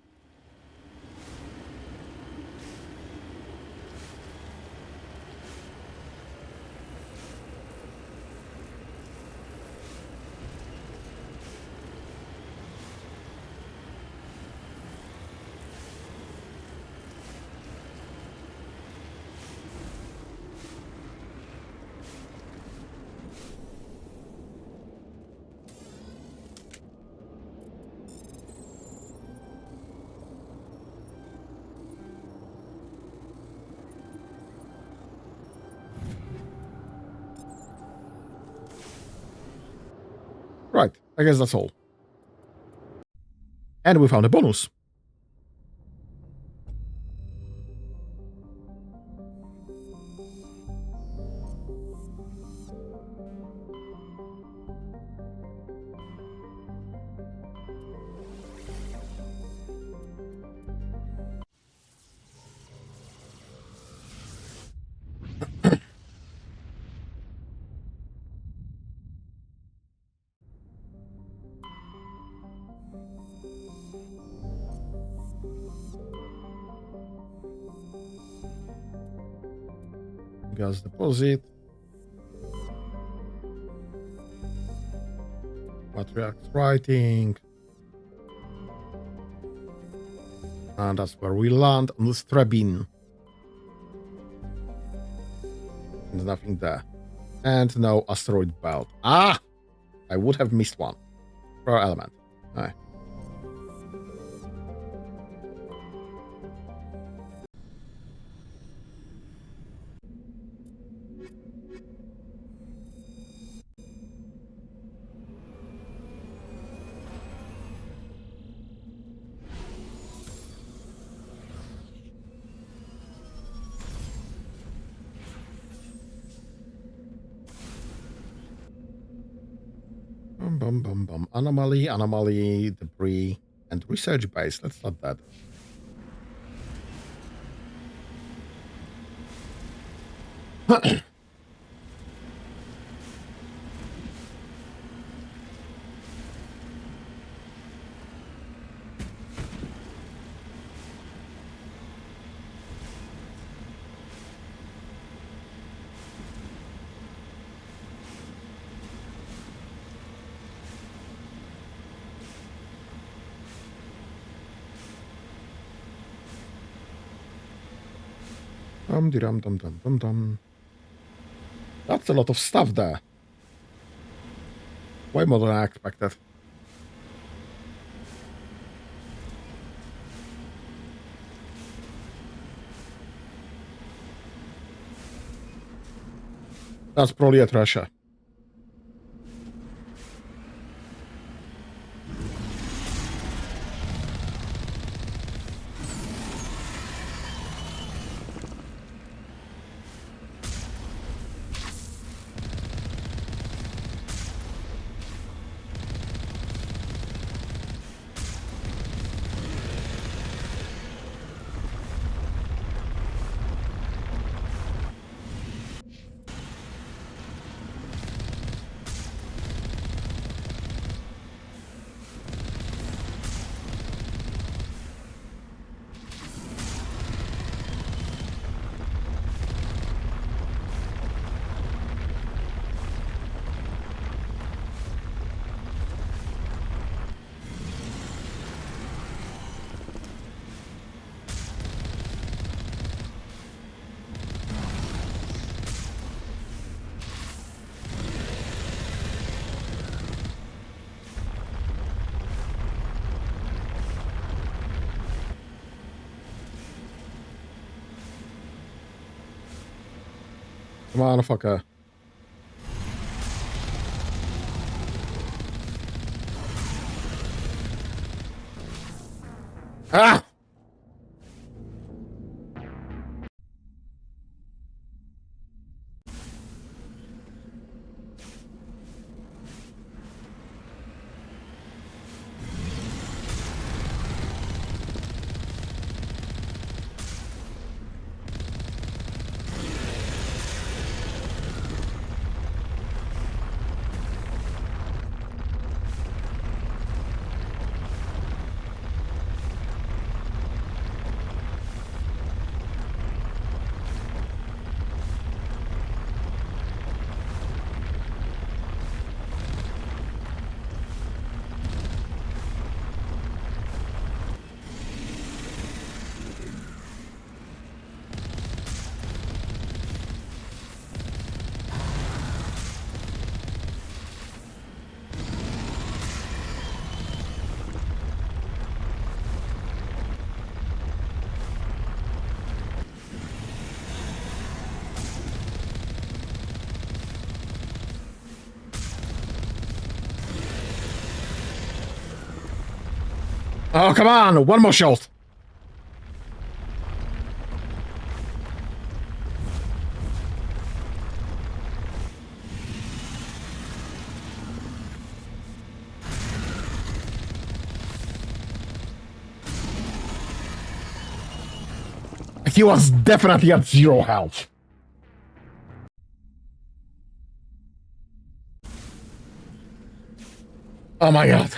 Right, I guess that's all. And we found a bonus. Gas deposit. Patriarch's writing. And that's where we land on the Strebin. There's nothing there. And no asteroid belt. Ah! I would have missed one. Per element. Aye. Bum. Anomaly, debris, and research base. Let's start that. Dum. That's a lot of stuff there. Way more than I expected. That's probably a treasure. Come on, fucker. Ah! Oh, come on! One more shot! He was definitely at 0 health. Oh my god.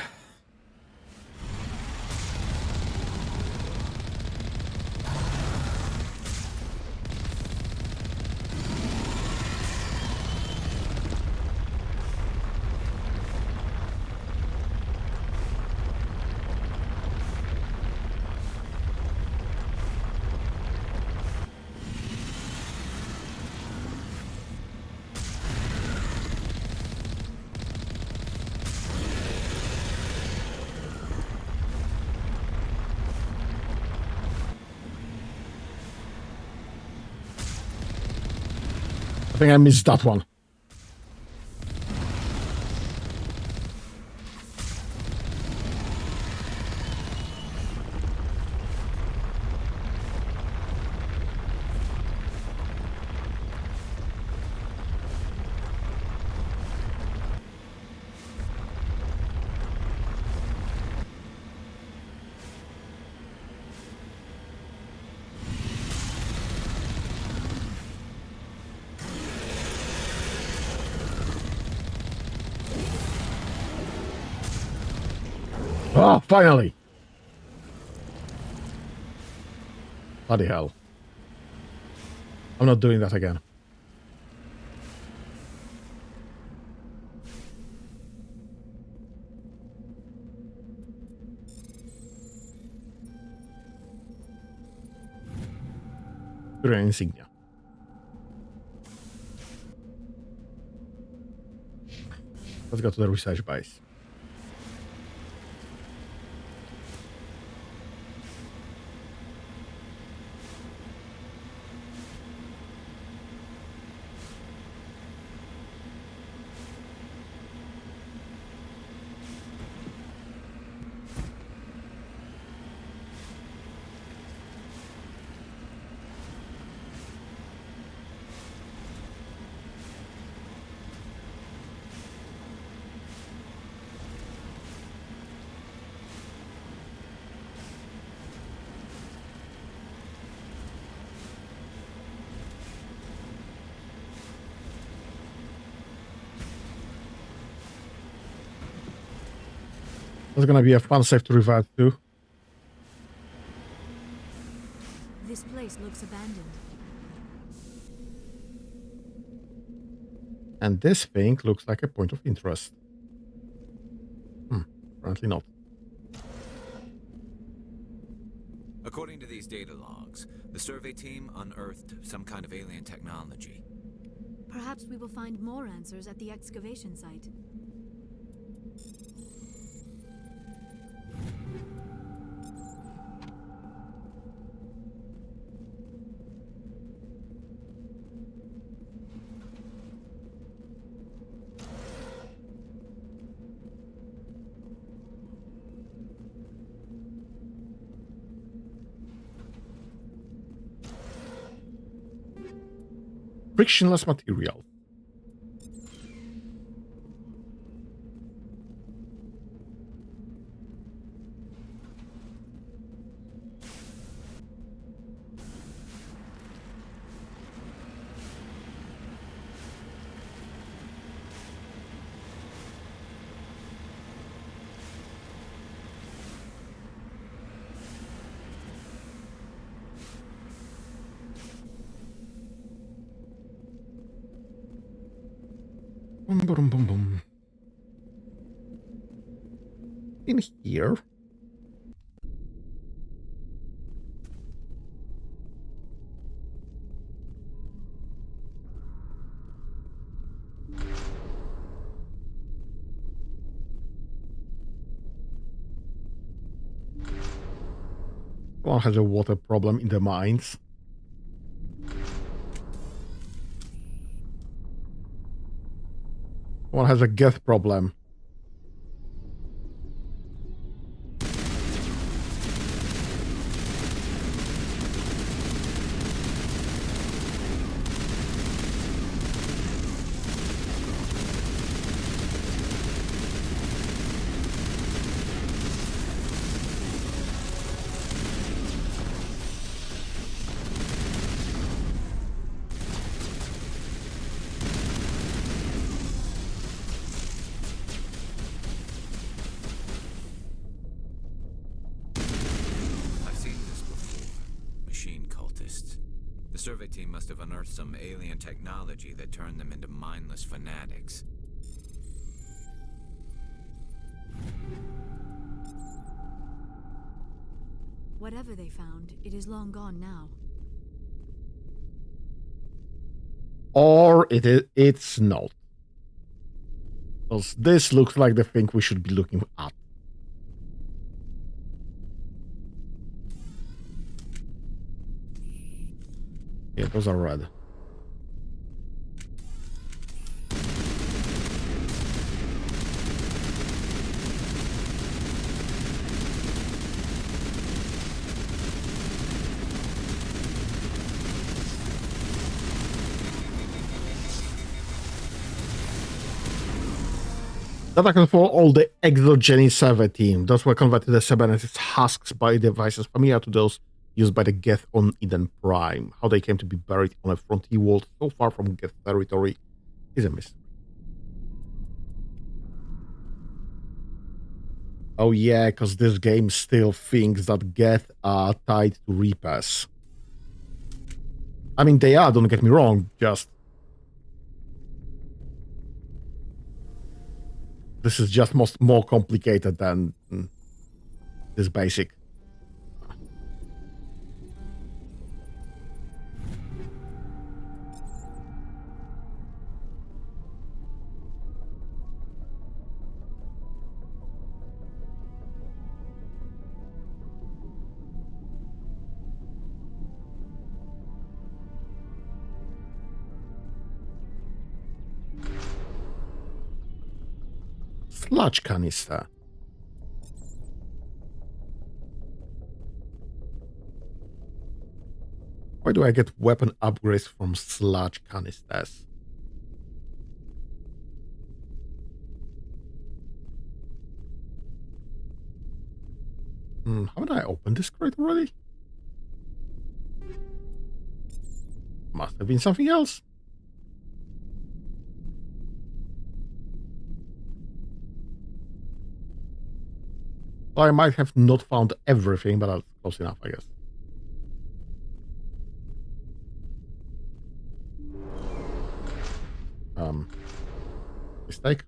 I think I missed that one. Ah, finally! Bloody hell. I'm not doing that again. Green insignia. Let's go to the research base. That's gonna be a fun save to revive too. This place looks abandoned. And this thing looks like a point of interest. Apparently not. According to these data logs, the survey team unearthed some kind of alien technology. Perhaps we will find more answers at the excavation site. Frictionless material. Boom, boom, boom, boom. In here. One has a water problem in the mines. One has a geth problem. The survey team must have unearthed some alien technology that turned them into mindless fanatics. Whatever they found, it is long gone now. Or it's not. Because this looks like the thing we should be looking at. Yeah, those are red. That can for all the exogeny survey team. Those were converted as cybernetics husks by devices familiar to those used by the Geth on Eden Prime. How they came to be buried on a frontier world so far from Geth territory is a mystery. Oh yeah, because this game still thinks that Geth are tied to Reapers. I mean, they are, don't get me wrong, just... This is just more complicated than this basic. Sludge canister. Why do I get weapon upgrades from sludge canisters? Haven't I opened this crate already? Must have been something else. Well, I might have not found everything, but that's close enough, I guess. Mistake.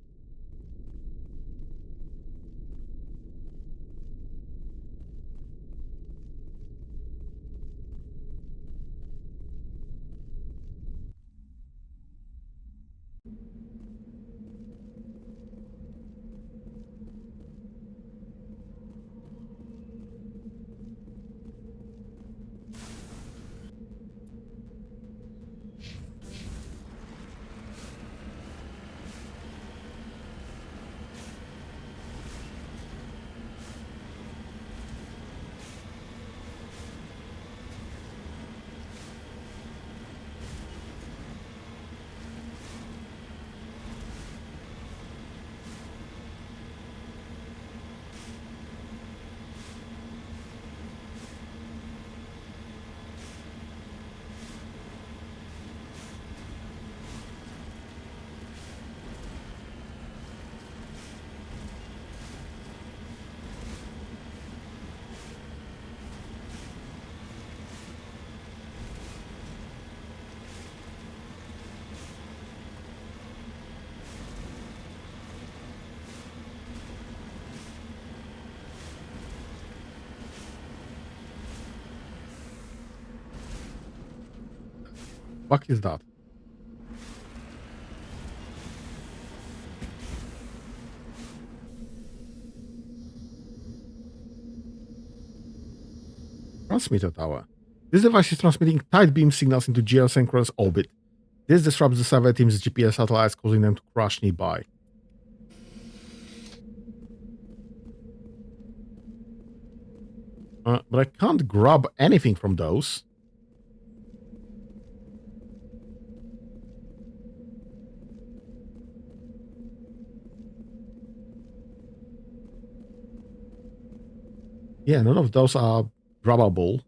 What is that? Transmitter tower. This device is transmitting tight beam signals into geosynchronous orbit. This disrupts the survey team's GPS satellites, causing them to crash nearby. But I can't grab anything from those. Yeah, none of those are grabbable.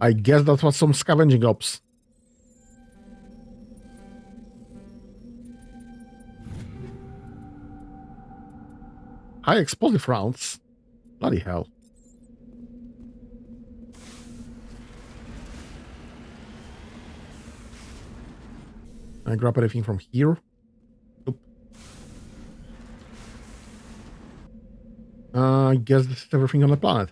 I guess that was some scavenging ops. High explosive rounds. Bloody hell. I grab anything from here. Nope. I guess this is everything on the planet.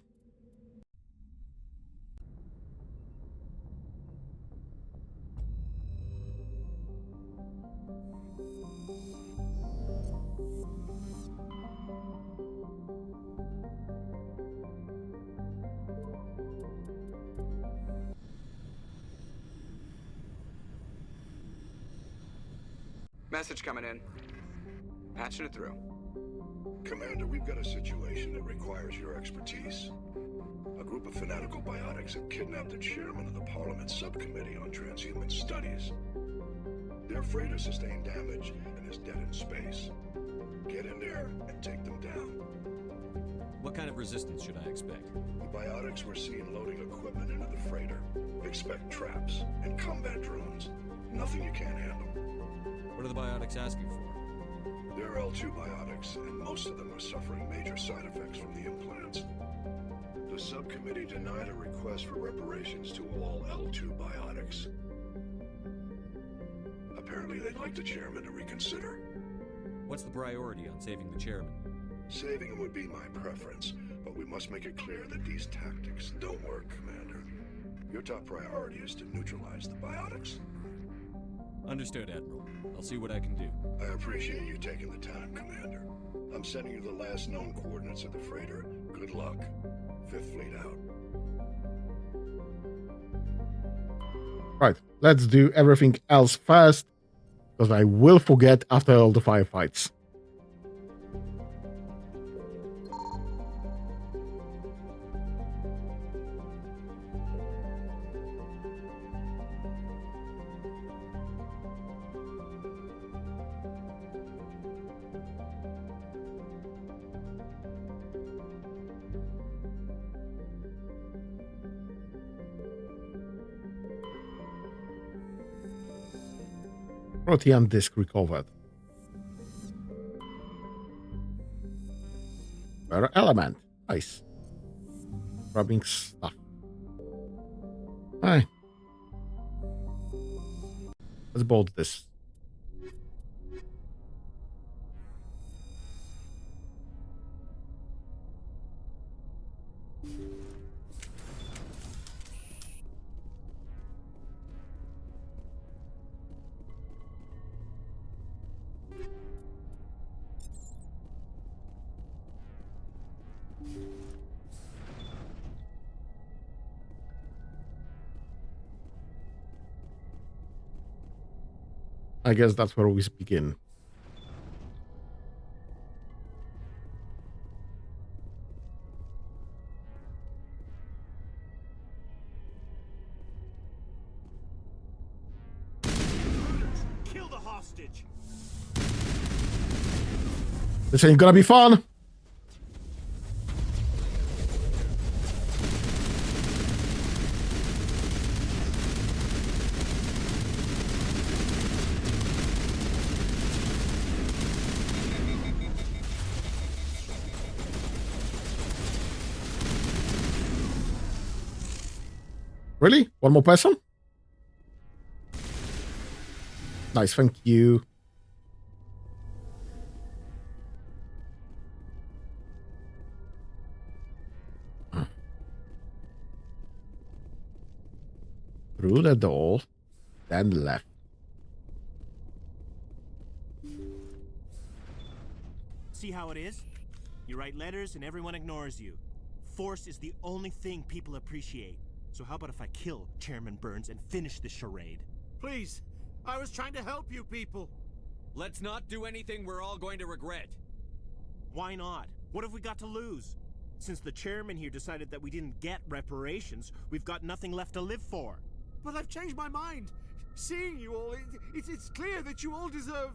Message coming in. Patching it through. Commander, we've got a situation that requires your expertise. A group of fanatical biotics have kidnapped the chairman of the Parliament Subcommittee on Transhuman Studies. Their freighter sustained damage and is dead in space. Get in there and take them down. What kind of resistance should I expect? The biotics were seen loading equipment into the freighter. Expect traps and combat drones. Nothing you can't handle. What are the biotics asking for? They're L2 biotics, and most of them are suffering major side effects from the implants. The subcommittee denied a request for reparations to all L2 biotics. Apparently they'd like the chairman to reconsider. What's the priority on saving the chairman? Saving him would be my preference, but we must make it clear that these tactics don't work, Commander. Your top priority is to neutralize the biotics. Understood, Admiral. I'll see what I can do. I appreciate you taking the time, Commander. I'm sending you the last known coordinates of the freighter. Good luck. Fifth Fleet out. Right, let's do everything else first, because I will forget after all the firefights. Protean disk recovered. Rare element. Nice. Grabbing stuff. Hey. Let's bolt this. I guess that's where we begin. Kill the hostage. This ain't gonna be fun. Really? One more person? Nice, thank you. Through the door, then left. See how it is? You write letters and everyone ignores you. Force is the only thing people appreciate. So how about if I kill Chairman Burns and finish this charade? Please, I was trying to help you people. Let's not do anything we're all going to regret. Why not? What have we got to lose? Since the chairman here decided that we didn't get reparations, we've got nothing left to live for. But I've changed my mind. Seeing you all, it's clear that you all deserve...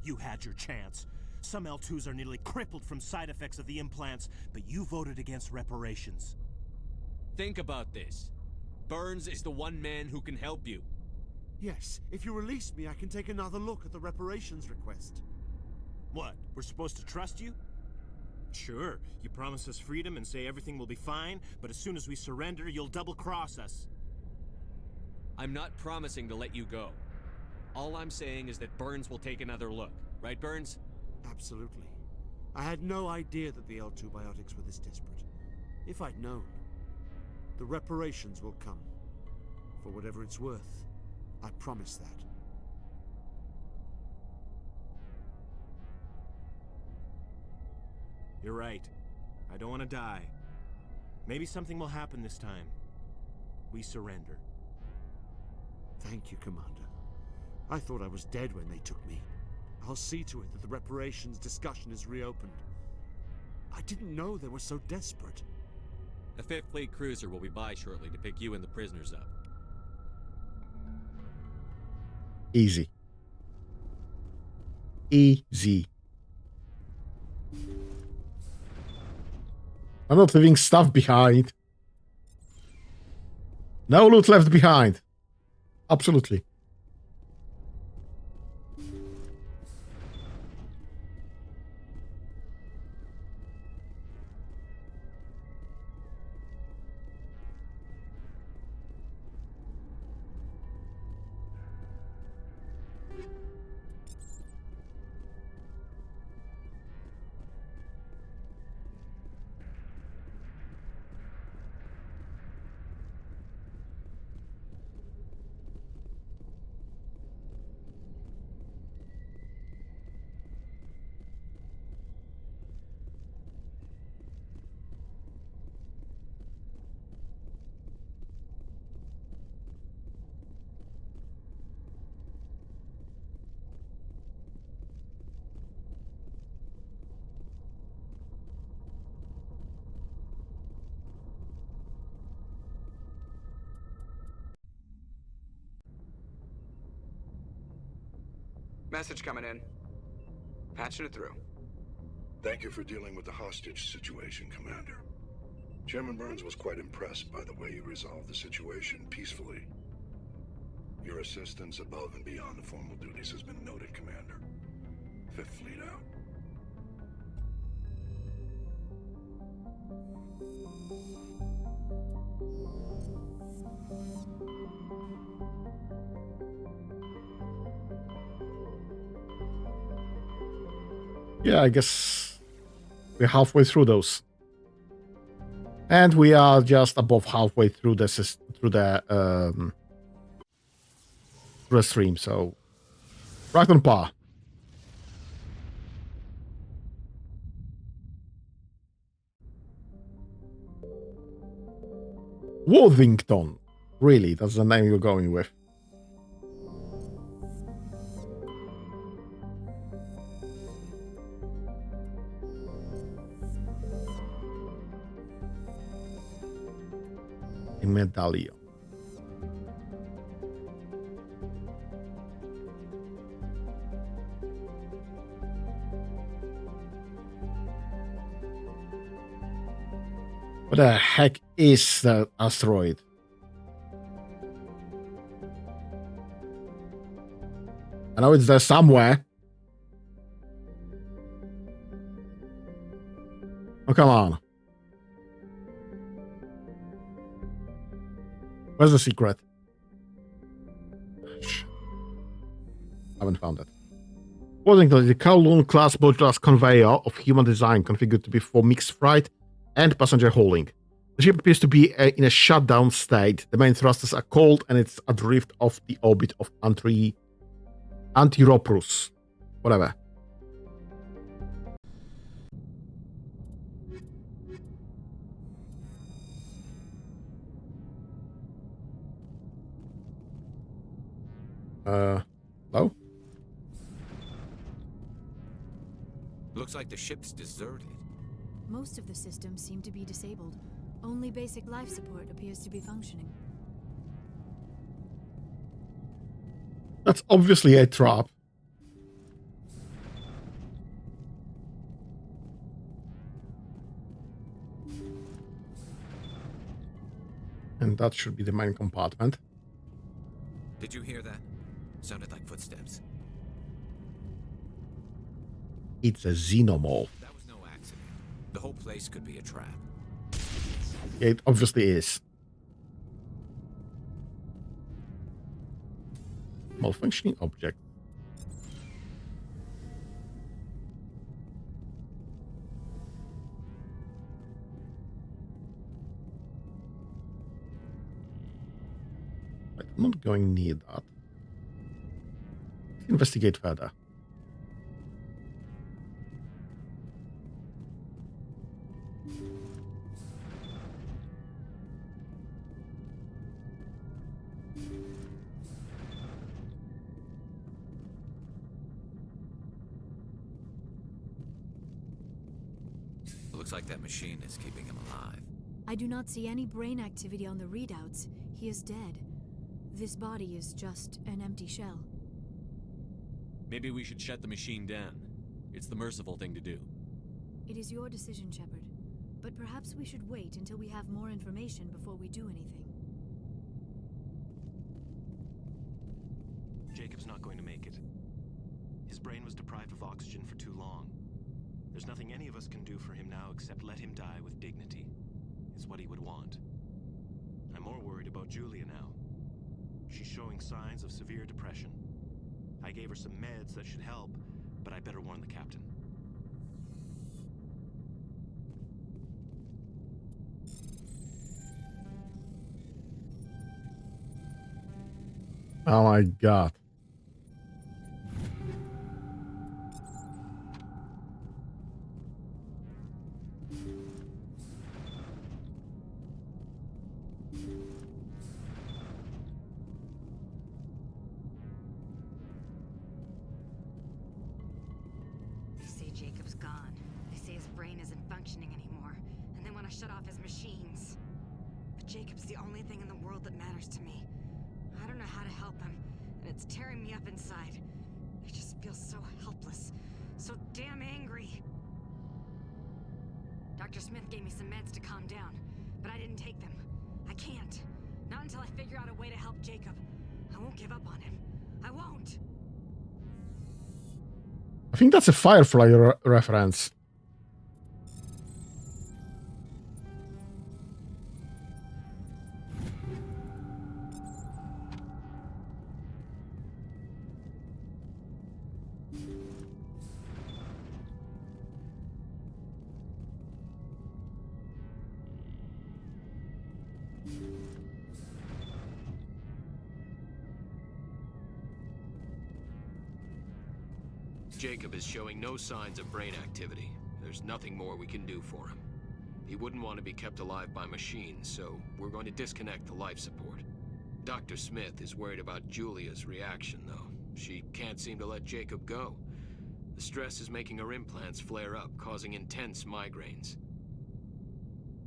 You had your chance. Some L2s are nearly crippled from side effects of the implants, but you voted against reparations. Think about this. Burns is the one man who can help you. Yes, if you release me, I can take another look at the reparations request. What? We're supposed to trust you? Sure, you promise us freedom and say everything will be fine, but as soon as we surrender, you'll double-cross us. I'm not promising to let you go. All I'm saying is that Burns will take another look. Right, Burns? Absolutely. I had no idea that the L2 biotics were this desperate. If I'd known, the reparations will come. For whatever it's worth, I promise that. You're right. I don't want to die. Maybe something will happen this time. We surrender. Thank you, Commander. I thought I was dead when they took me. I'll see to it that the reparations discussion is reopened. I didn't know they were so desperate. A 5th Fleet cruiser will be by shortly to pick you and the prisoners up. Easy. Easy. I'm not leaving stuff behind. No loot left behind. Absolutely. Message coming in. Patching it through. Thank you for dealing with the hostage situation, Commander. Chairman Burns was quite impressed by the way you resolved the situation peacefully. Your assistance above and beyond the formal duties has been noted, Commander. 5th Fleet out. Yeah, I guess we're halfway through those. And we are just above halfway through the stream, so right on par. Worthington. Really, that's the name you're going with. A medallion. What the heck is that asteroid? I know it's there somewhere. Oh, come on. Where's the secret? Haven't found it. Worthington is a Kowloon-class boat-class conveyor of human design configured to be for mixed freight and passenger hauling. The ship appears to be in a shutdown state. The main thrusters are cold and it's adrift off the orbit of Antiroprus. Whatever. Hello? Looks like the ship's deserted. Most of the systems seem to be disabled. Only basic life support appears to be functioning. That's obviously a trap. And that should be the main compartment. Did you hear that? Sounded like footsteps. It's a xenomorph. That was no accident. The whole place could be a trap. It obviously is. Malfunctioning object. I'm not going near that. Let's investigate further. Looks like that machine is keeping him alive. I do not see any brain activity on the readouts. He is dead. This body is just an empty shell. Maybe we should shut the machine down. It's the merciful thing to do. It is your decision, Shepard. But perhaps we should wait until we have more information before we do anything. Jacob's not going to make it. His brain was deprived of oxygen for too long. There's nothing any of us can do for him now except let him die with dignity. It's what he would want. I'm more worried about Julia now. She's showing signs of severe depression. I gave her some meds that should help, but I better warn the captain. Oh my god. They say Jacob's gone. They say his brain isn't functioning anymore, and they want to shut off his machines. But Jacob's the only thing in the world that matters to me. I don't know how to help him, and it's tearing me up inside. I just feel so helpless, so damn angry. Dr. Smith gave me some meds to calm down, but I didn't take them. I can't. Not until I figure out a way to help Jacob. I won't give up on him. I won't. I think that's a Firefly reference. Jacob is showing no signs of brain activity. There's nothing more we can do for him. He wouldn't want to be kept alive by machines, so we're going to disconnect the life support. Dr. Smith is worried about Julia's reaction, though. She can't seem to let Jacob go. The stress is making her implants flare up, causing intense migraines.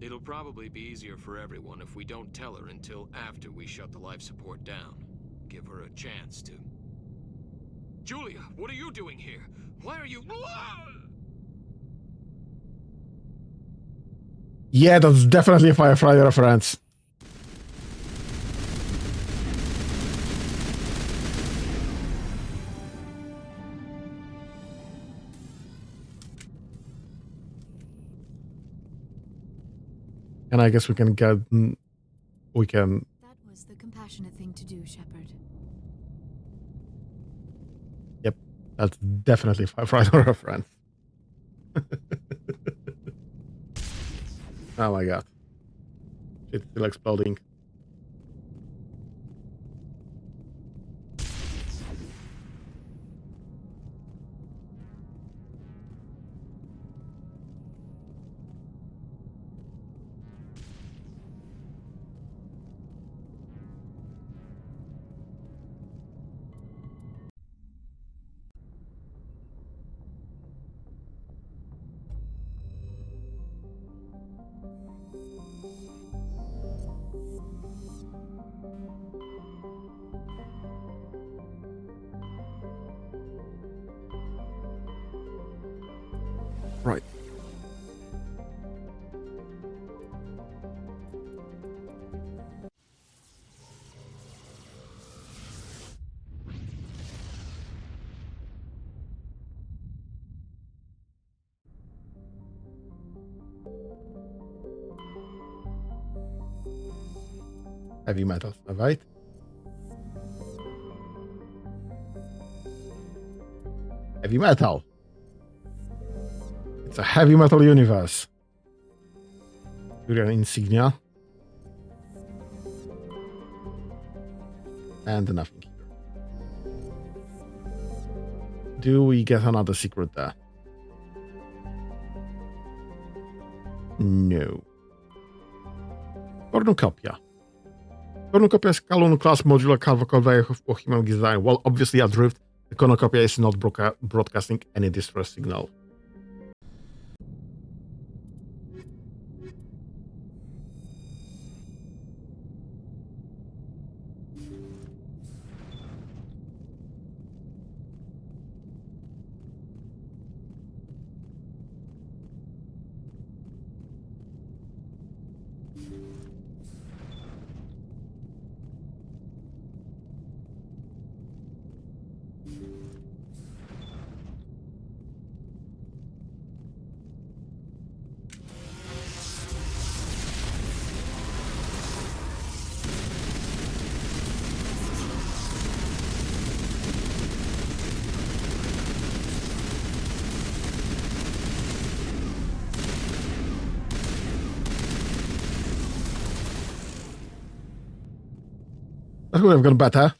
It'll probably be easier for everyone if we don't tell her until after we shut the life support down. Give her a chance to... Julia, what are you doing here? Why are you... Yeah, that's definitely a Firefly reference. And I guess we can get... We can... That was the compassionate thing to do, Shepard. Yep, that's definitely a Firefly reference. Oh my god. It's still exploding. Right. Heavy metals, right? Heavy metal. It's a heavy metal universe. Turian insignia. And nothing here. Do we get another secret there? No. Cornucopia. Cornucopia is Kalun-class modular cavalcade vehicle of human design. While obviously adrift, the cornucopia is not broadcasting any distress signal. That would have gone better.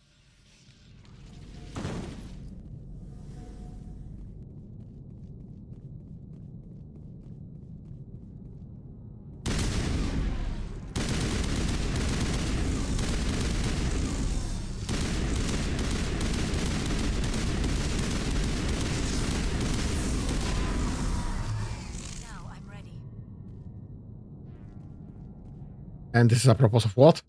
Now I'm ready. And this is apropos of what?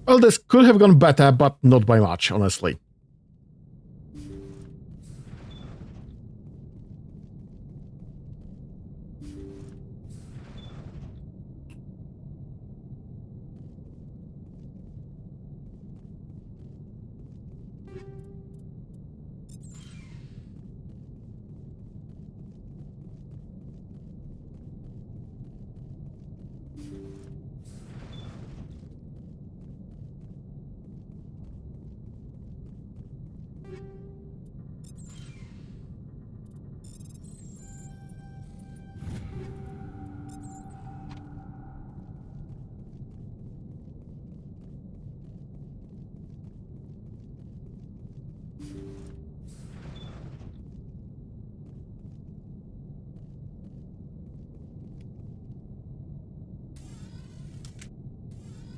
Well, this could have gone better, but not by much, honestly.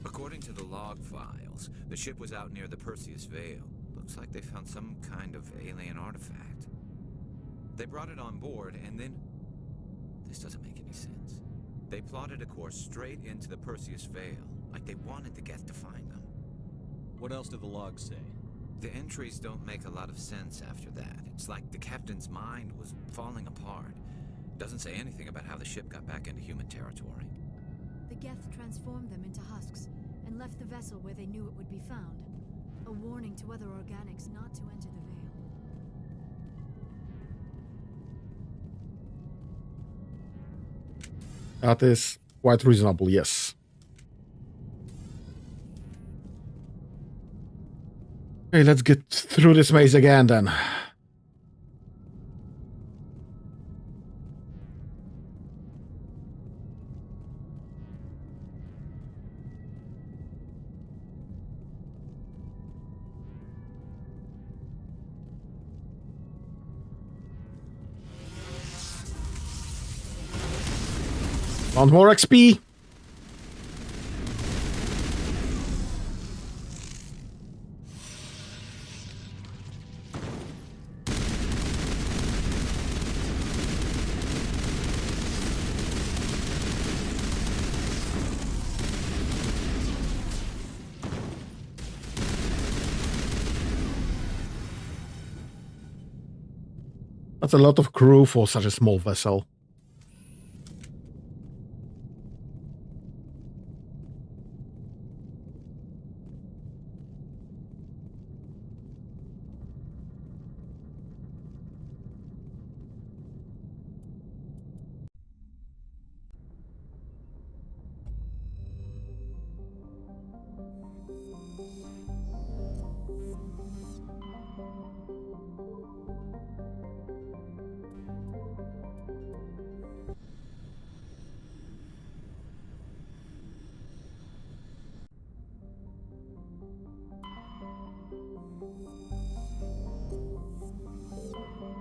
According to the log files, the ship was out near the Perseus Veil. Looks like they found some kind of alien artifact. They brought it on board, and then... This doesn't make any sense. They plotted a course straight into the Perseus Veil, like they wanted the Geth to find them. What else do the logs say? The entries don't make a lot of sense after that. It's like the captain's mind was falling apart. Doesn't say anything about how the ship got back into human territory. The Geth transformed them into husks and left the vessel where they knew it would be found. A warning to other organics not to enter the Veil. That is quite reasonable, yes. Okay, let's get through this maze again then. Want more XP? That's a lot of crew for such a small vessel.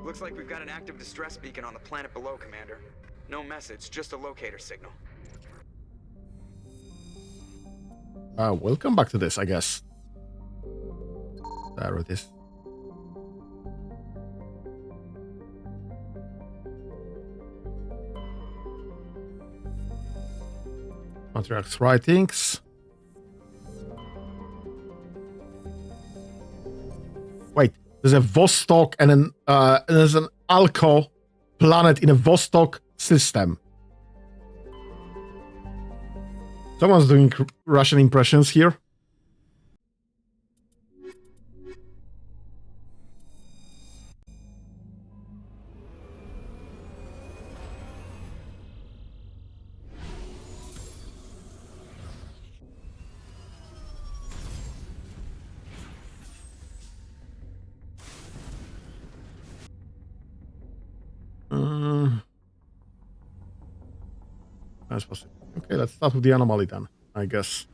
Looks like we've got an active distress beacon on the planet below, Commander. No message, just a locator signal. We'll come back to this, I guess. There it is. Patriarch's writings. Wait, there's a Vostok and there's an Alco planet in a Vostok system. Someone's doing Russian impressions here. That's possible. Okay, let's start with the anomaly then, I guess.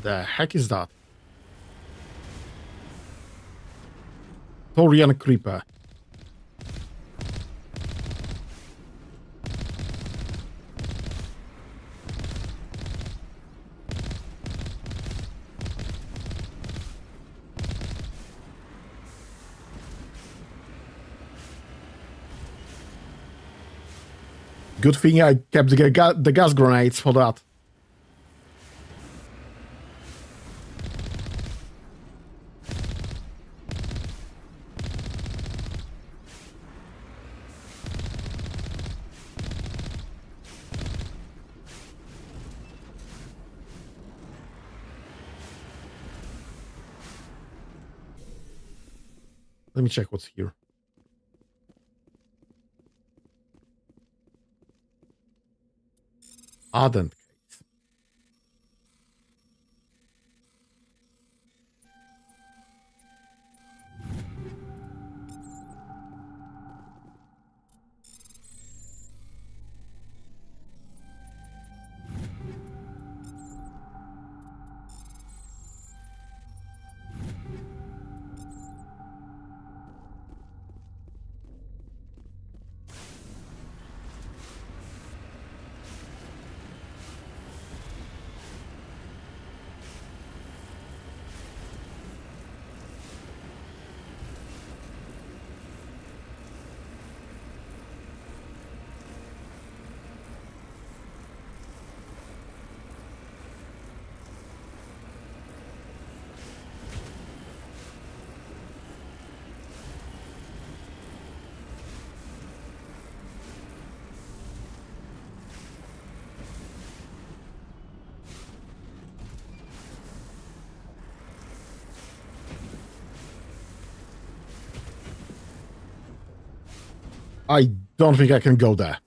The heck is that? Thorian Creeper. Good thing I kept the gas grenades for that. Let me check what's here. Ardent case. I don't think I can go there.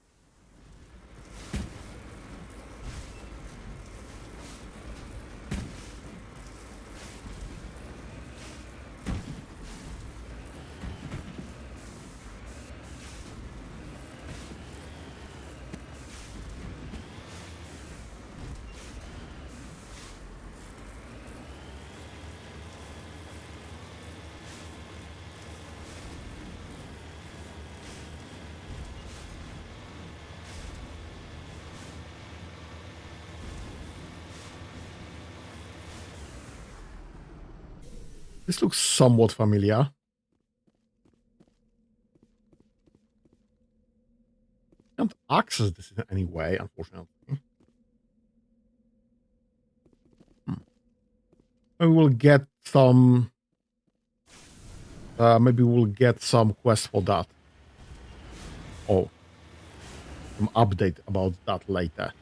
This looks somewhat familiar. Can't access this in any way, unfortunately. Maybe we'll get some. Maybe we'll get some quest for that. Oh, some update about that later.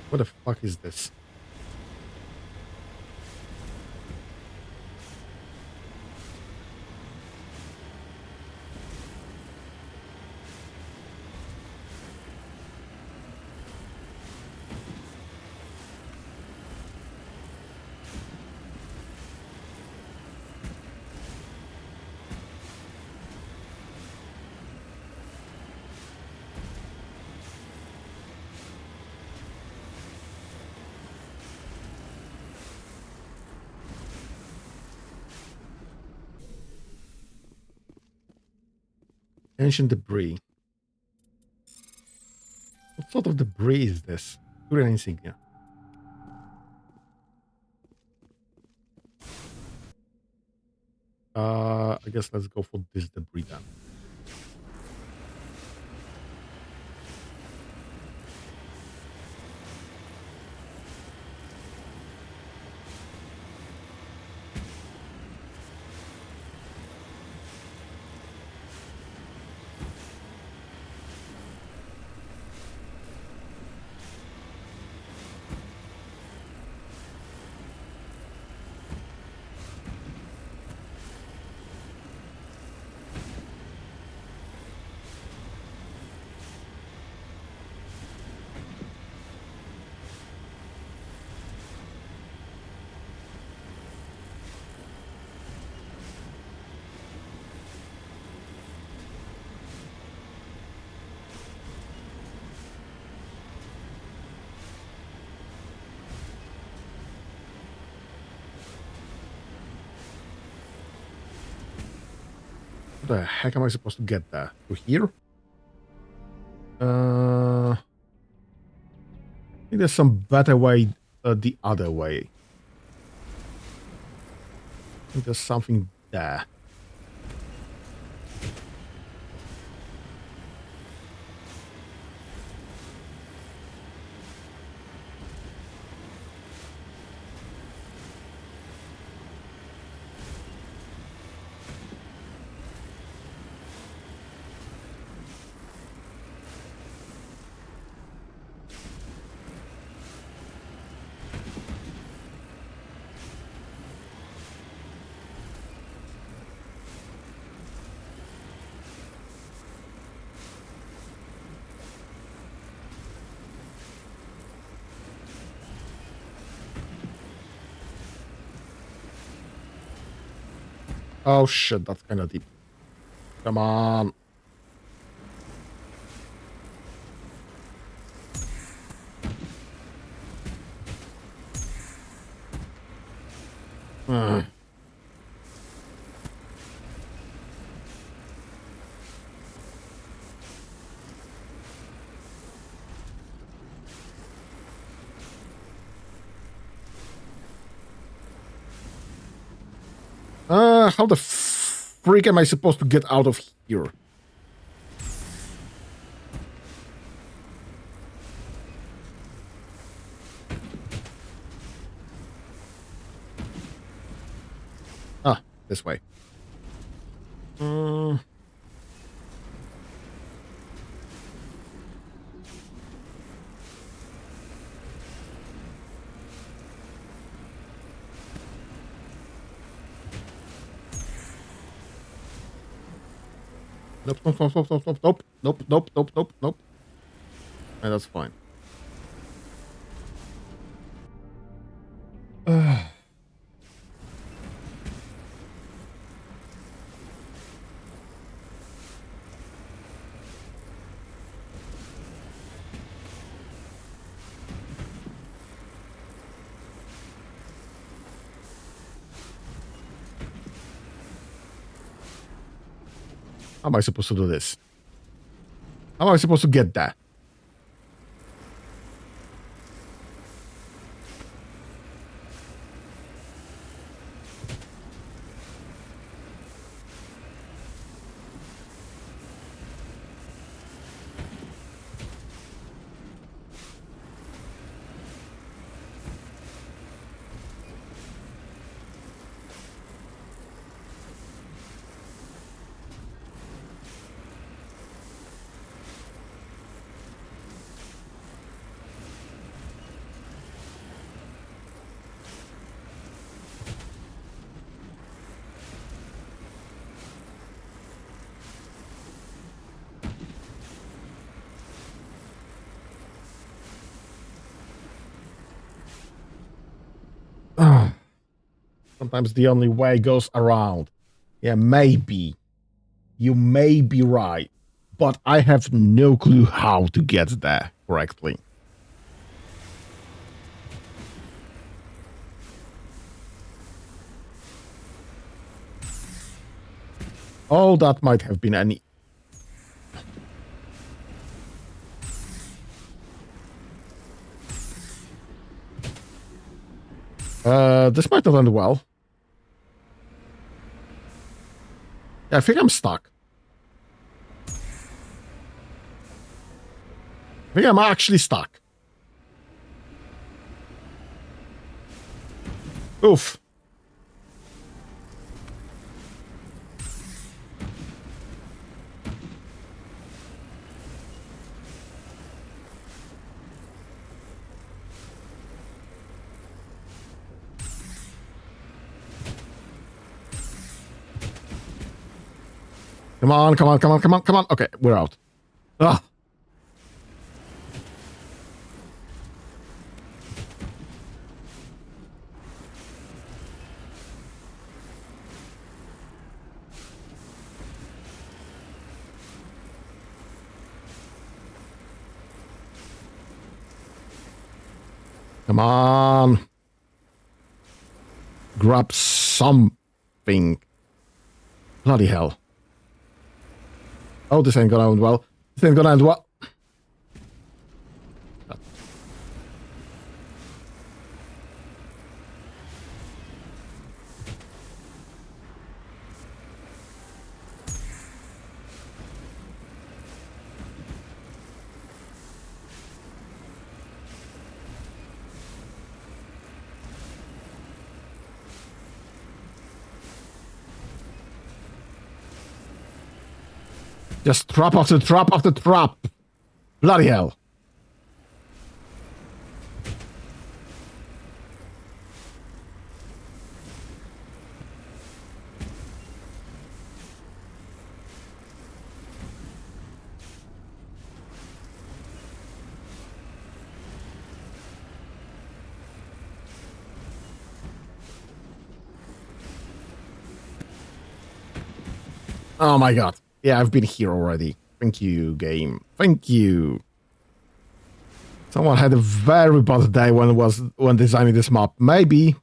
What the fuck is this? Ancient debris. What sort of debris is this? Turian insignia. I guess let's go for this debris then. What the heck am I supposed to get there? To here? I think there's some better way the other way. I think there's something there. Oh shit, that's kind of deep. Come on. Hmm. How the freak am I supposed to get out of here? Ah, this way. Nope, nope, nope, nope, nope, nope, nope, nope, nope, nope, nope, nope. And that's fine. How am I supposed to do this? How am I supposed to get that? Sometimes the only way goes around. Yeah, maybe. You may be right. But I have no clue how to get there correctly. Oh, that might have been any... this might not end well. Yeah, I think I'm stuck. I think I'm actually stuck. Oof. Come on, come on, come on, come on, come on. Okay, we're out. Ah. Come on. Grab something. Bloody hell. Oh, this ain't gonna end well. This ain't gonna end well. Just trap after trap after trap. Bloody hell. Oh my god. Yeah, I've been here already. Thank you, game. Thank you. Someone had a very bad day when designing this map. Maybe.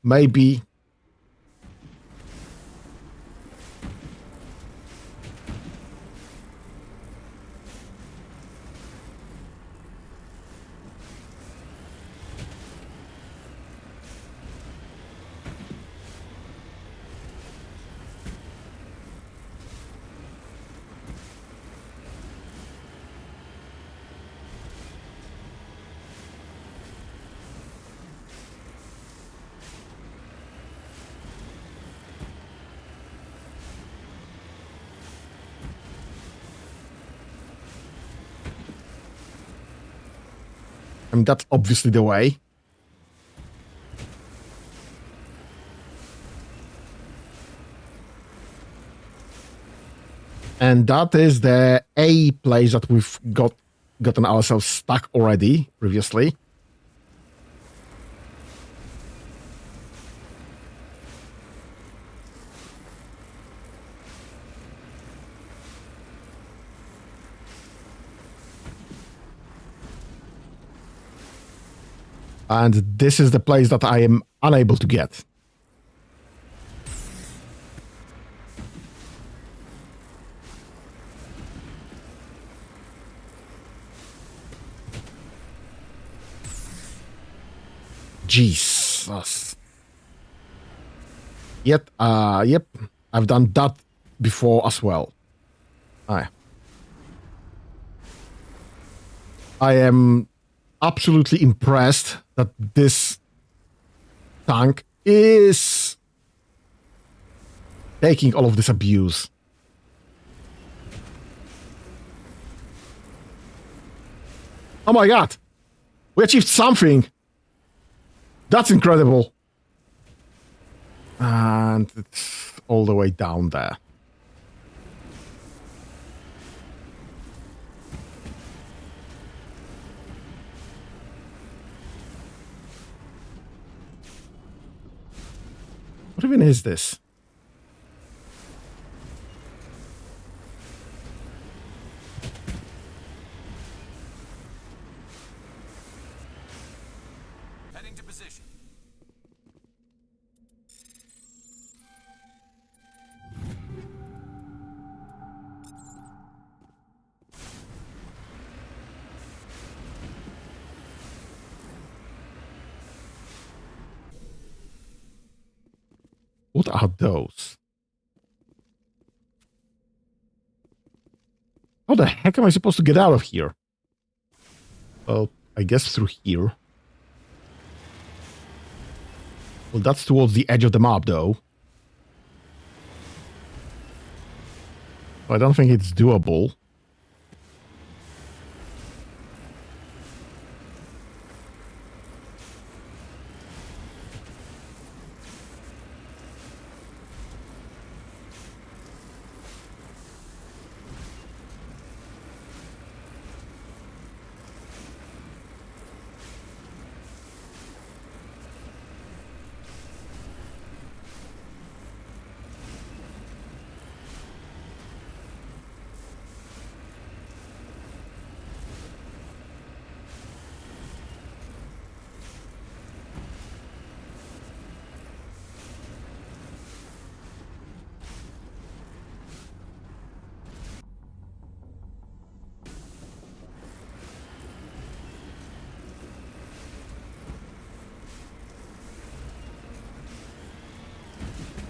I mean, that's obviously the way. And that is the A place that we've gotten ourselves stuck already previously. And this is the place that I am unable to get. Jesus. Yep, I've done that before as well. I am absolutely impressed that this tank is taking all of this abuse. Oh my god! We achieved something! That's incredible! And it's all the way down there. What even is this? Heading to position. What are those? How the heck am I supposed to get out of here? Well, I guess through here. Well, that's towards the edge of the map, though. I don't think it's doable.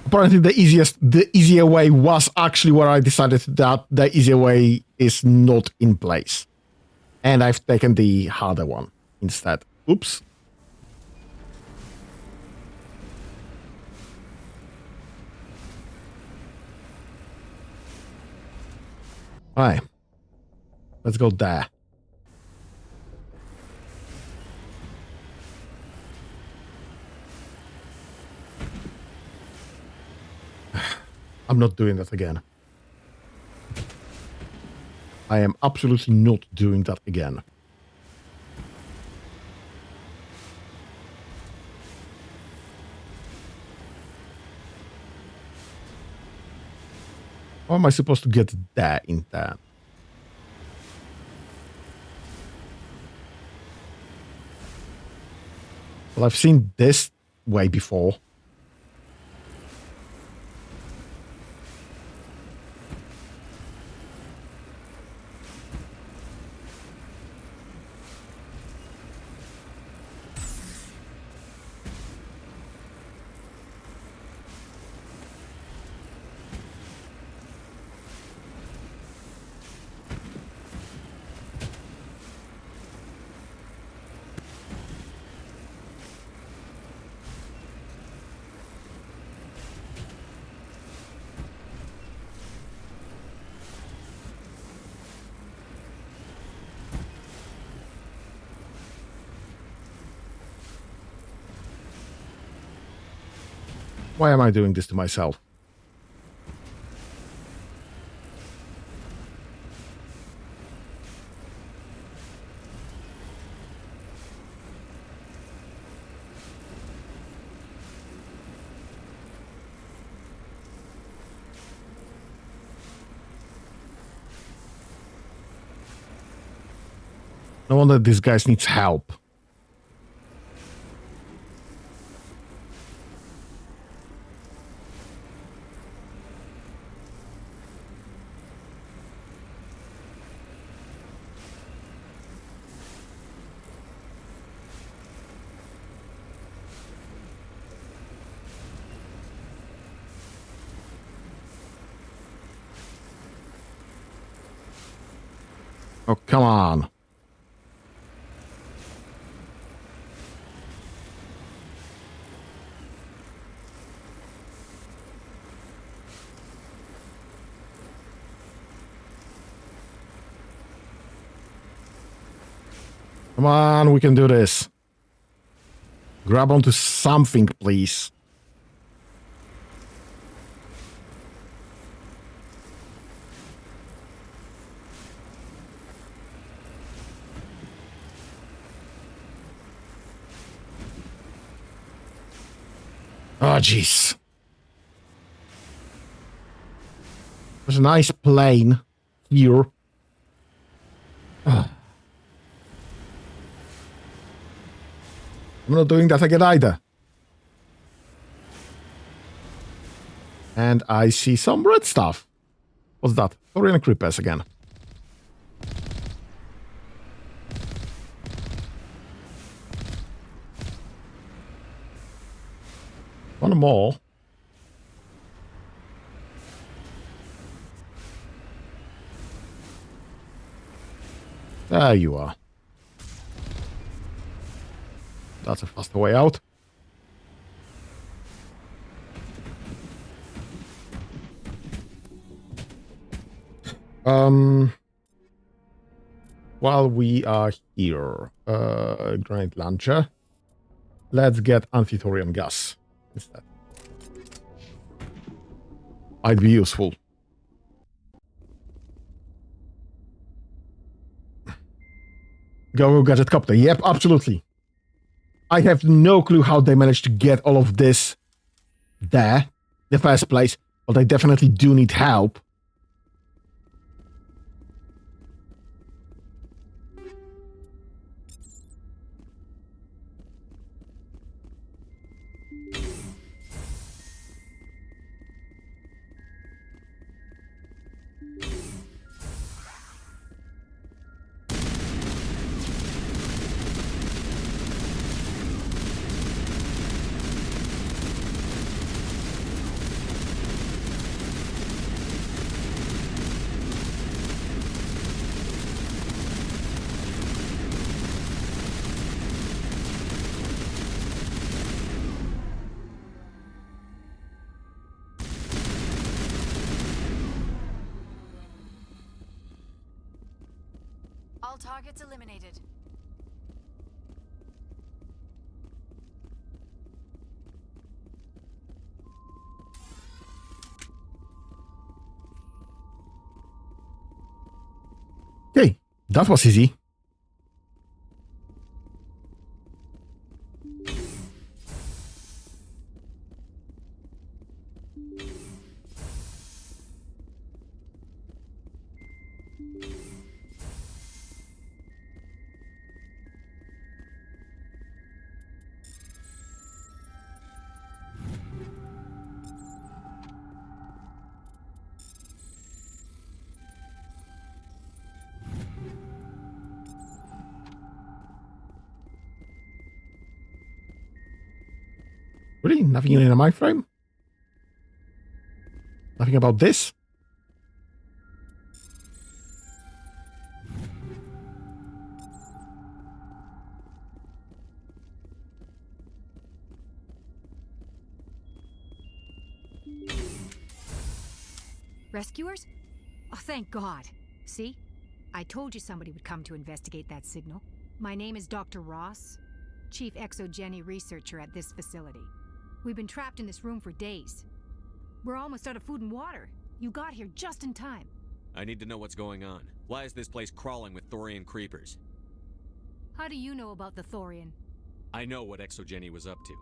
Apparently the easier way was actually where I decided that the easier way is not in place. And I've taken the harder one instead. Oops. Alright. Let's go there. I'm not doing that again. I am absolutely not doing that again. How am I supposed to get there in time? Well, I've seen this way before. Why am I doing this to myself? No wonder this guy needs help. Oh, come on. Come on, we can do this. Grab onto something, please. Oh, jeez. There's a nice plane here. Ugh. I'm not doing that again either. And I see some red stuff. What's that? Thorian creepers again. One more. There you are. That's a faster way out. While we are here, grenade launcher. Let's get anti-thorium gas instead. Might be useful. Go gadget copter. Yep, absolutely. I have no clue how they managed to get all of this there in the first place, but I definitely do need help. All targets eliminated. Okay, that was easy. Really? Nothing in a mind frame? Nothing about this? Rescuers? Oh, thank God. See? I told you somebody would come to investigate that signal. My name is Dr. Ross, Chief Exogeny Researcher at this facility. We've been trapped in this room for days. We're almost out of food and water. You got here just in time. I need to know what's going on. Why is this place crawling with Thorian creepers? How do you know about the Thorian? I know what Exogeny was up to.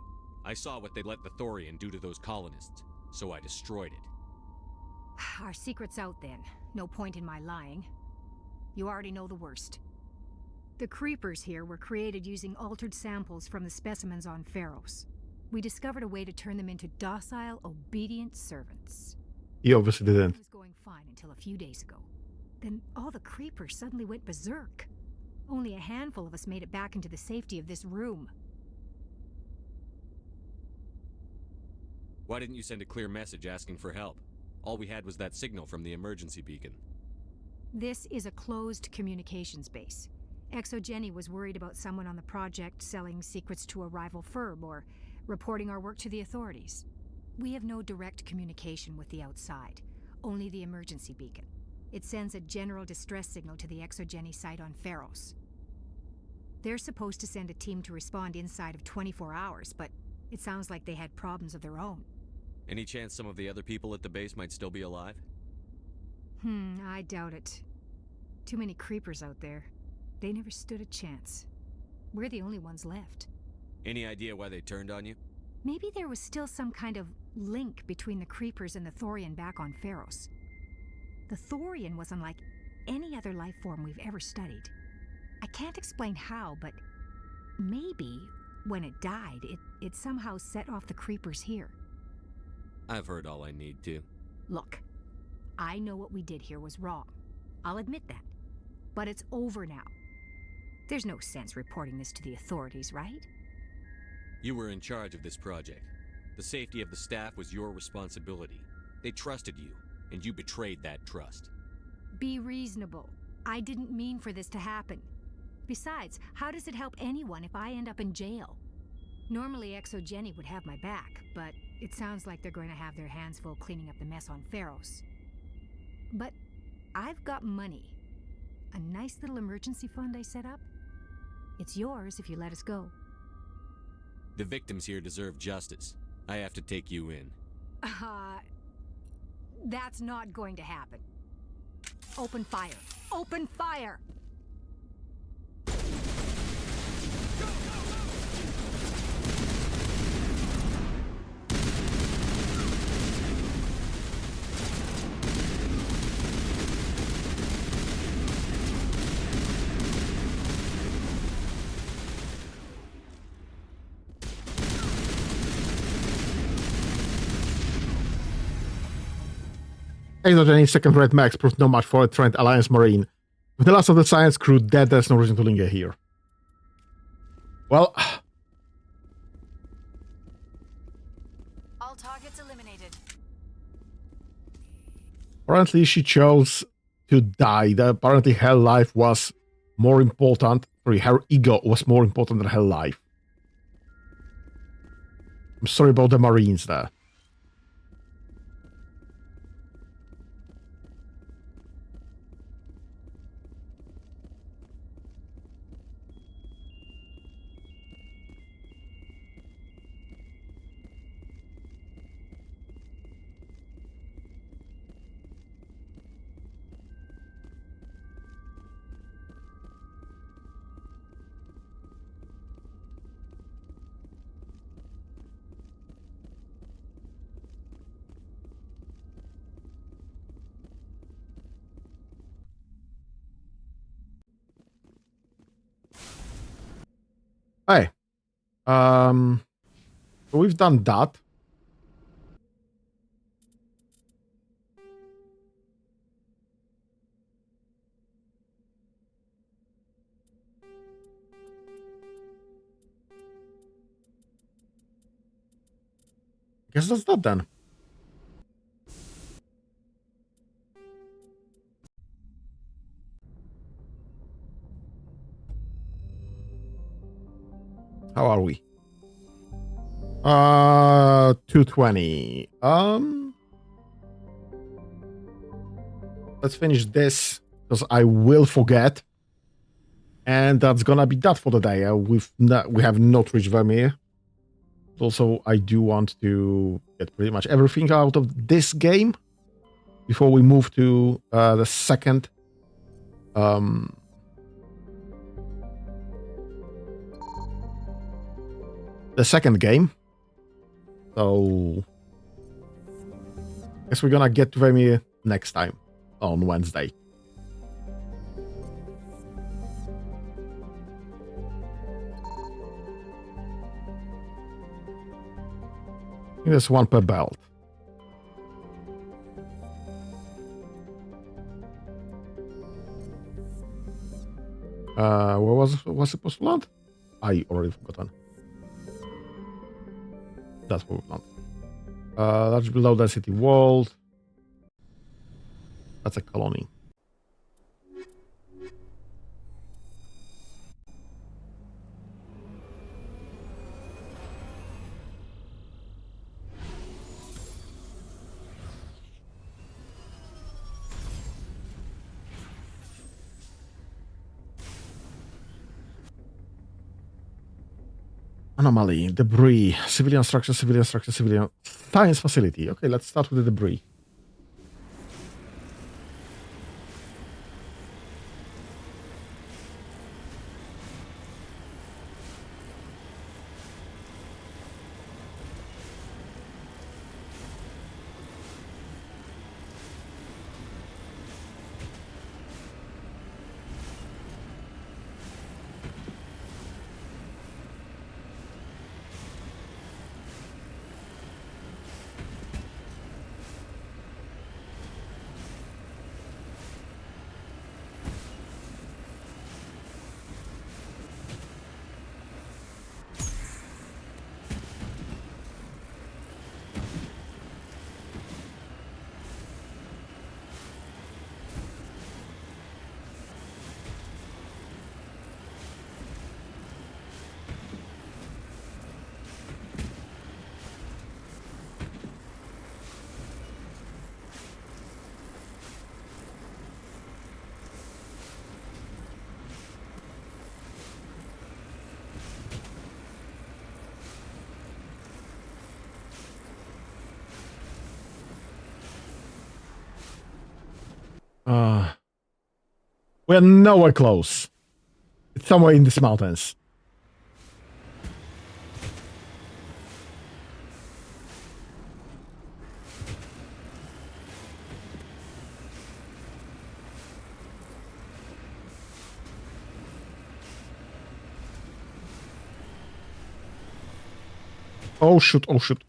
I saw what they let the Thorian do to those colonists, so I destroyed it. Our secret's out then. No point in my lying. You already know the worst. The creepers here were created using altered samples from the specimens on Pharos. We discovered a way to turn them into docile, obedient servants. He obviously didn't. It was going fine until a few days ago. Then all the creepers suddenly went berserk. Only a handful of us made it back into the safety of this room. Why didn't you send a clear message asking for help? All we had was that signal from the emergency beacon. This is a closed communications base. ExoGenny was worried about someone on the project selling secrets to a rival firm or reporting our work to the authorities. We have no direct communication with the outside, only the emergency beacon. It sends a general distress signal to the ExoGenny site on Pharos. They're supposed to send a team to respond inside of 24 hours, but it sounds like they had problems of their own. Any chance some of the other people at the base might still be alive? I doubt it. Too many creepers out there. They never stood a chance. We're the only ones left. Any idea why they turned on you? Maybe there was still some kind of link between the creepers and the Thorian back on Pharos. The Thorian was unlike any other life form we've ever studied. I can't explain how, but maybe when it died, it somehow set off the creepers here. I've heard all I need to. Look, I know what we did here was wrong. I'll admit that. But it's over now. There's no sense reporting this to the authorities, right? You were in charge of this project. The safety of the staff was your responsibility. They trusted you, and you betrayed that trust. Be reasonable. I didn't mean for this to happen. Besides, how does it help anyone if I end up in jail? Normally ExoGenny would have my back, but it sounds like they're going to have their hands full cleaning up the mess on Pharos. But I've got money. A nice little emergency fund I set up. It's yours if you let us go. The victims here deserve justice. I have to take you in. That's not going to happen. Open fire. Open fire! ExoGenny's second-rate mechs proved no match for a trained Alliance Marine. With the last of the science crew dead, there's no reason to linger here. Well... All targets eliminated. Apparently she chose to die. Apparently her life was more important. Sorry, her ego was more important than her life. I'm sorry about the Marines there. Hey, so we've done that. Guess that's that then. How are we? 220. Let's finish this because I will forget. And that's gonna be that for the day. We have not reached Vermeer. Also, I do want to get pretty much everything out of this game before we move to the second game. So I guess we're gonna get to Vermeer next time on Wednesday. think there's one per belt. Where was it supposed to land? I already forgotten. That's where we land. That's below density world. That's a colony. Anomaly, debris, civilian structure, civilian science facility. Okay, let's start with the debris. We're nowhere close. It's somewhere in these mountains. Oh shoot, oh shoot.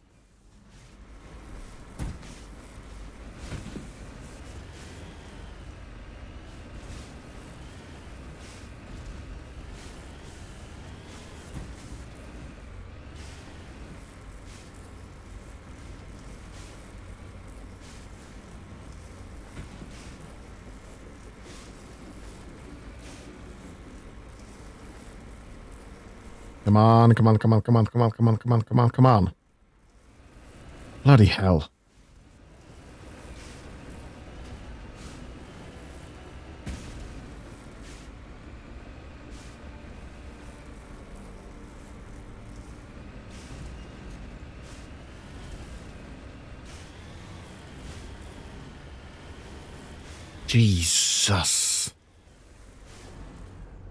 Come on, come on, come on, come on, come on, come on, come on, come on, come on. Bloody hell. Jesus.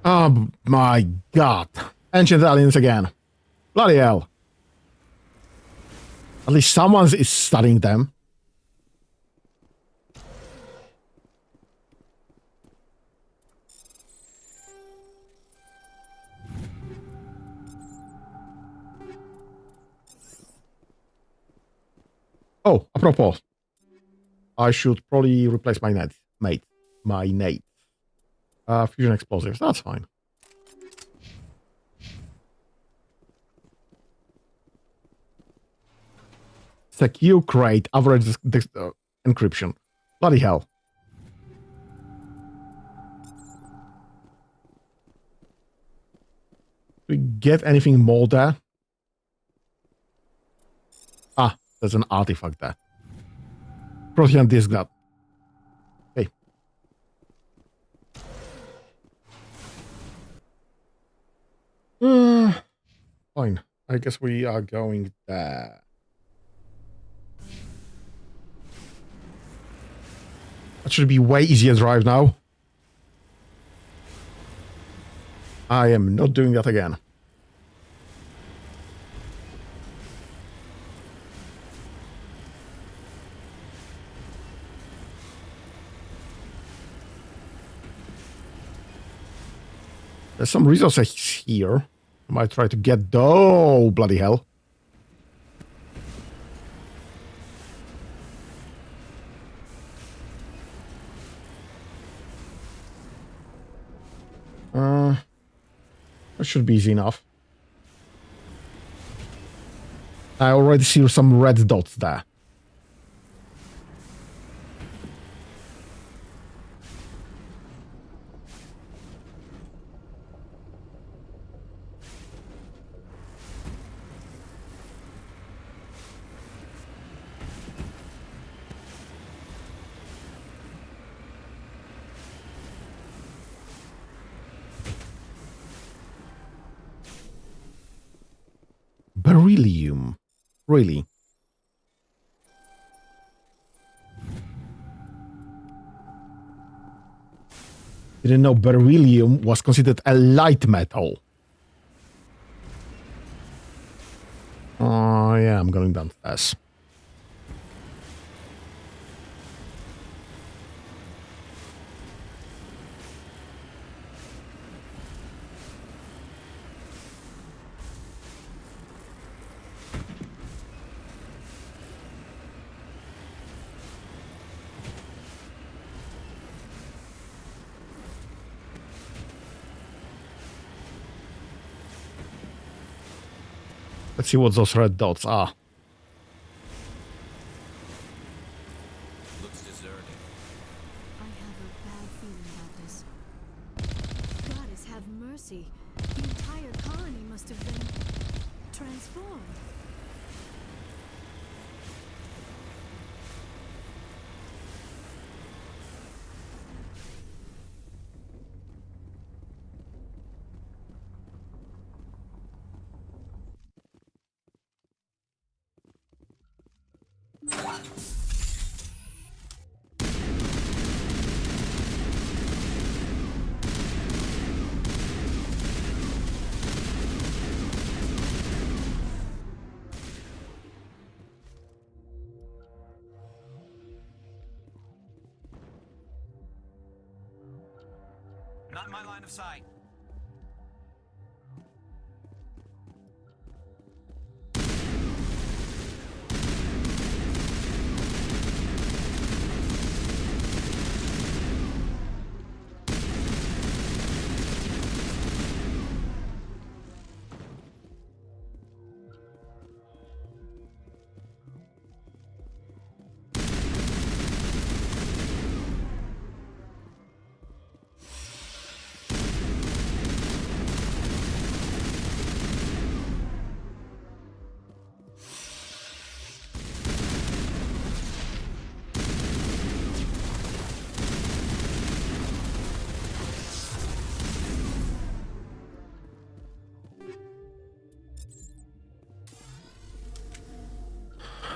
Oh my god. Ancient aliens again. Bloody hell. At least someone is studying them. Oh, apropos. I should probably replace my nade. Fusion explosives, that's fine. Secure crate, average encryption. Bloody hell. Do we get anything more there? Ah, there's an artifact there. Protean disk that. Hey. Fine. I guess we are going there. That should be way easier drive now. I am not doing that again. There's some resources here. I might try to get... Oh, bloody hell. That should be easy enough. I already see some red dots there. Beryllium. Really? Didn't know beryllium was considered a light metal. Oh, yeah, I'm going downstairs. Let's see what those red dots are. Looks deserted. I have a bad feeling about this. Goddess have mercy. The entire colony must have been transformed. Not in my line of sight.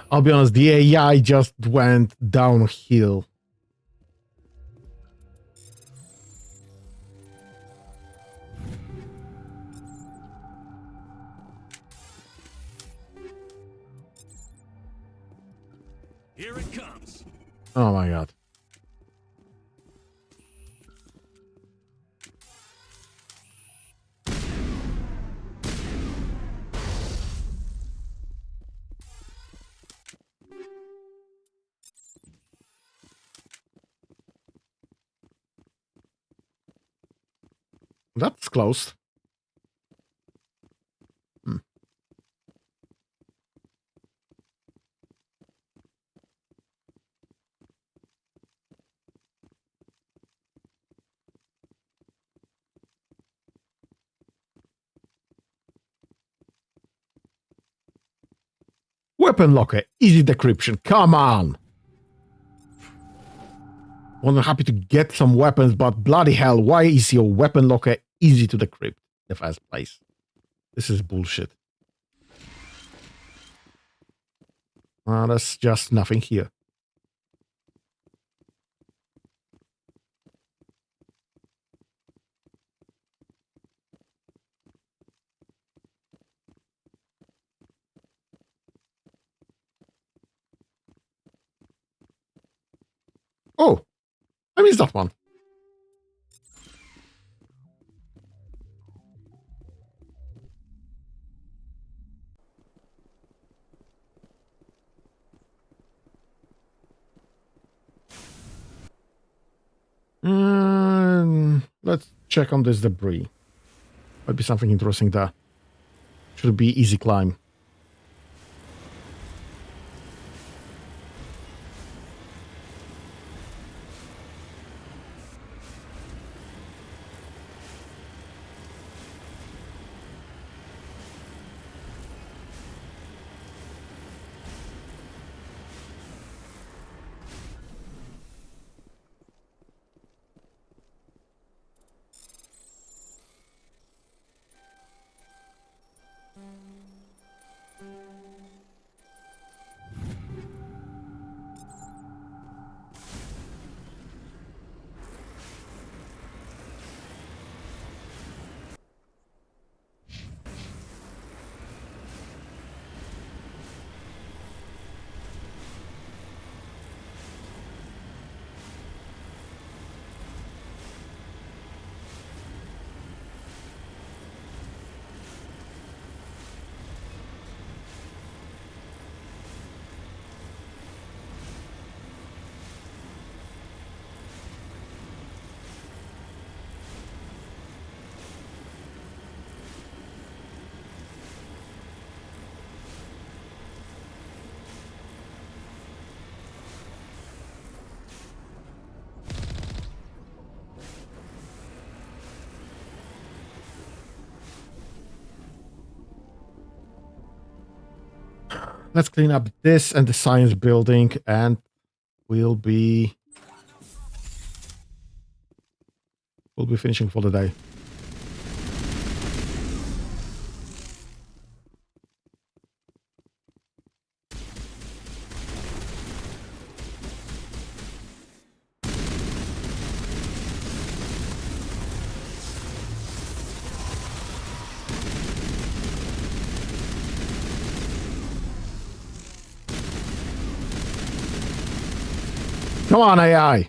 I'll be honest, the AI just went downhill. Here it comes. Oh my god. That's close. Hmm. Weapon locker, easy decryption. Come on. Well, I'm happy to get some weapons, but bloody hell, why is your weapon locker easy to decrypt in the first place? This is bullshit. There's just nothing here. Oh, I missed that one. Let's check on this debris. Might be something interesting there. Should be easy climb. Let's clean up this and the science building, and we'll be finishing for the day. Come on, AI.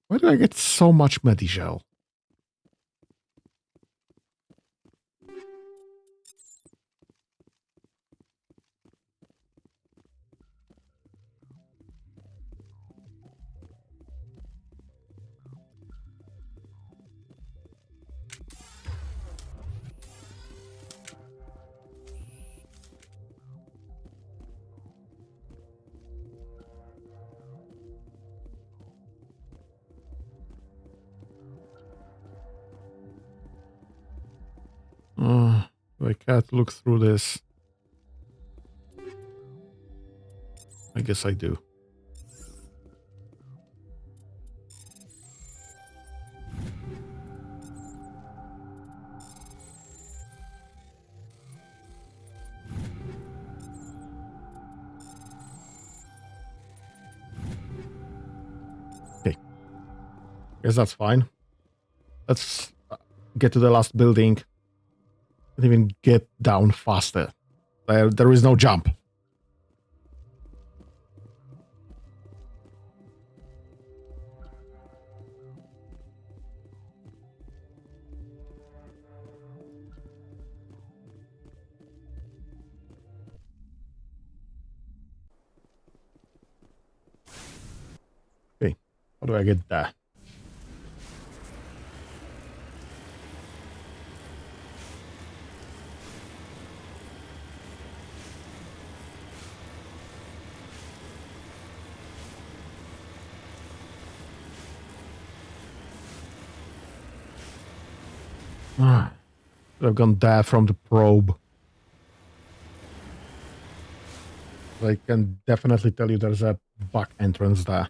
Why do I get so much Medigel? I can't look through this. I guess I do. Okay. Guess that's fine. Let's get to the last building and even get down faster. There is no jump. Okay, how do I get there? I've gone there from the probe. I can definitely tell you there's a back entrance there.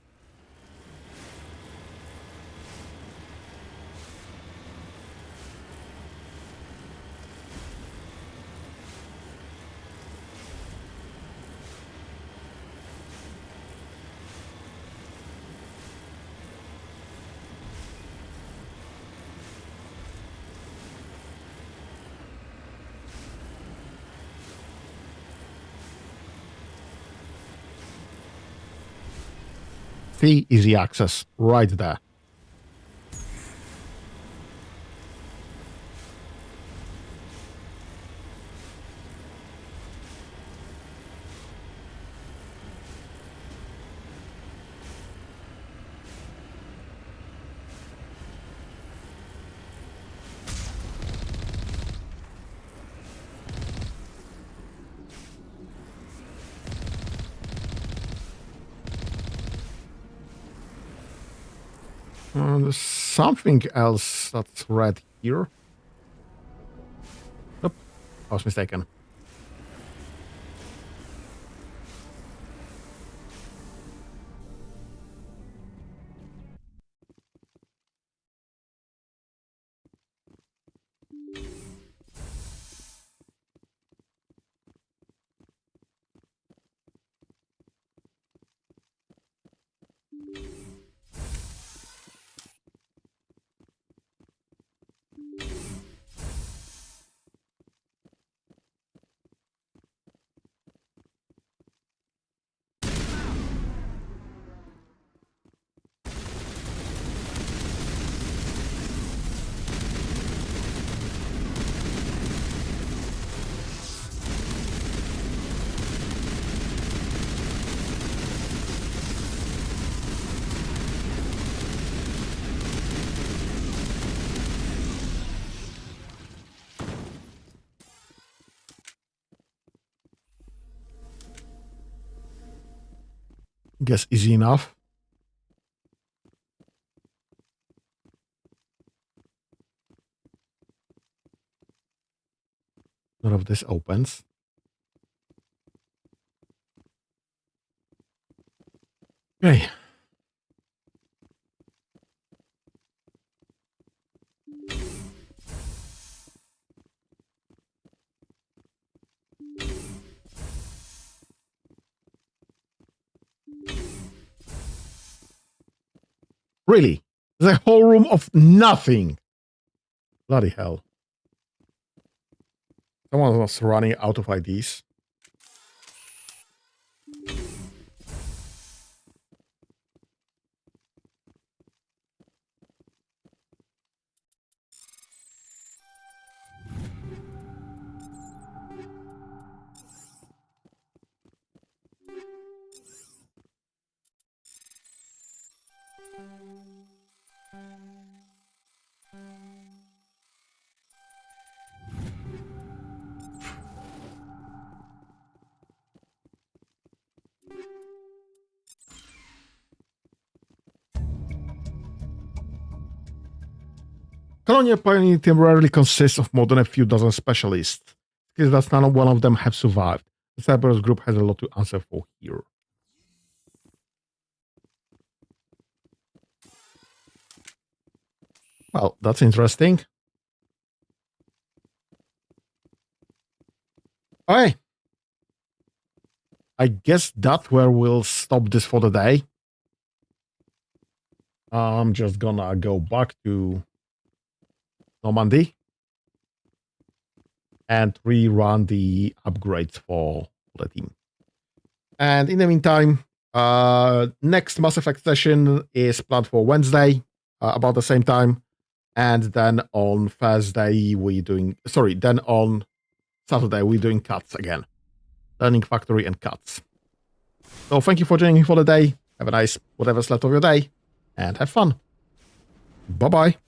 See, easy access right there. There's something else that's red here. Nope, I was mistaken. Guess easy enough. None of this opens. Okay. Really? There's a whole room of nothing. Bloody hell. Someone was running out of IDs. Colonial Pioneer team rarely consists of more than a few dozen specialists, because that's none of one of them have survived. The Cerberus group has a lot to answer for here. Well, that's interesting. Okay. I guess that's where we'll stop this for the day. I'm just gonna go back to Normandy and rerun the upgrades for the team. And in the meantime, next Mass Effect session is planned for Wednesday, about the same time. And then on Thursday, then on Saturday, we're doing cuts again. Learning Factory and cuts. So thank you for joining me for the day. Have a nice whatever's left of your day and have fun. Bye-bye.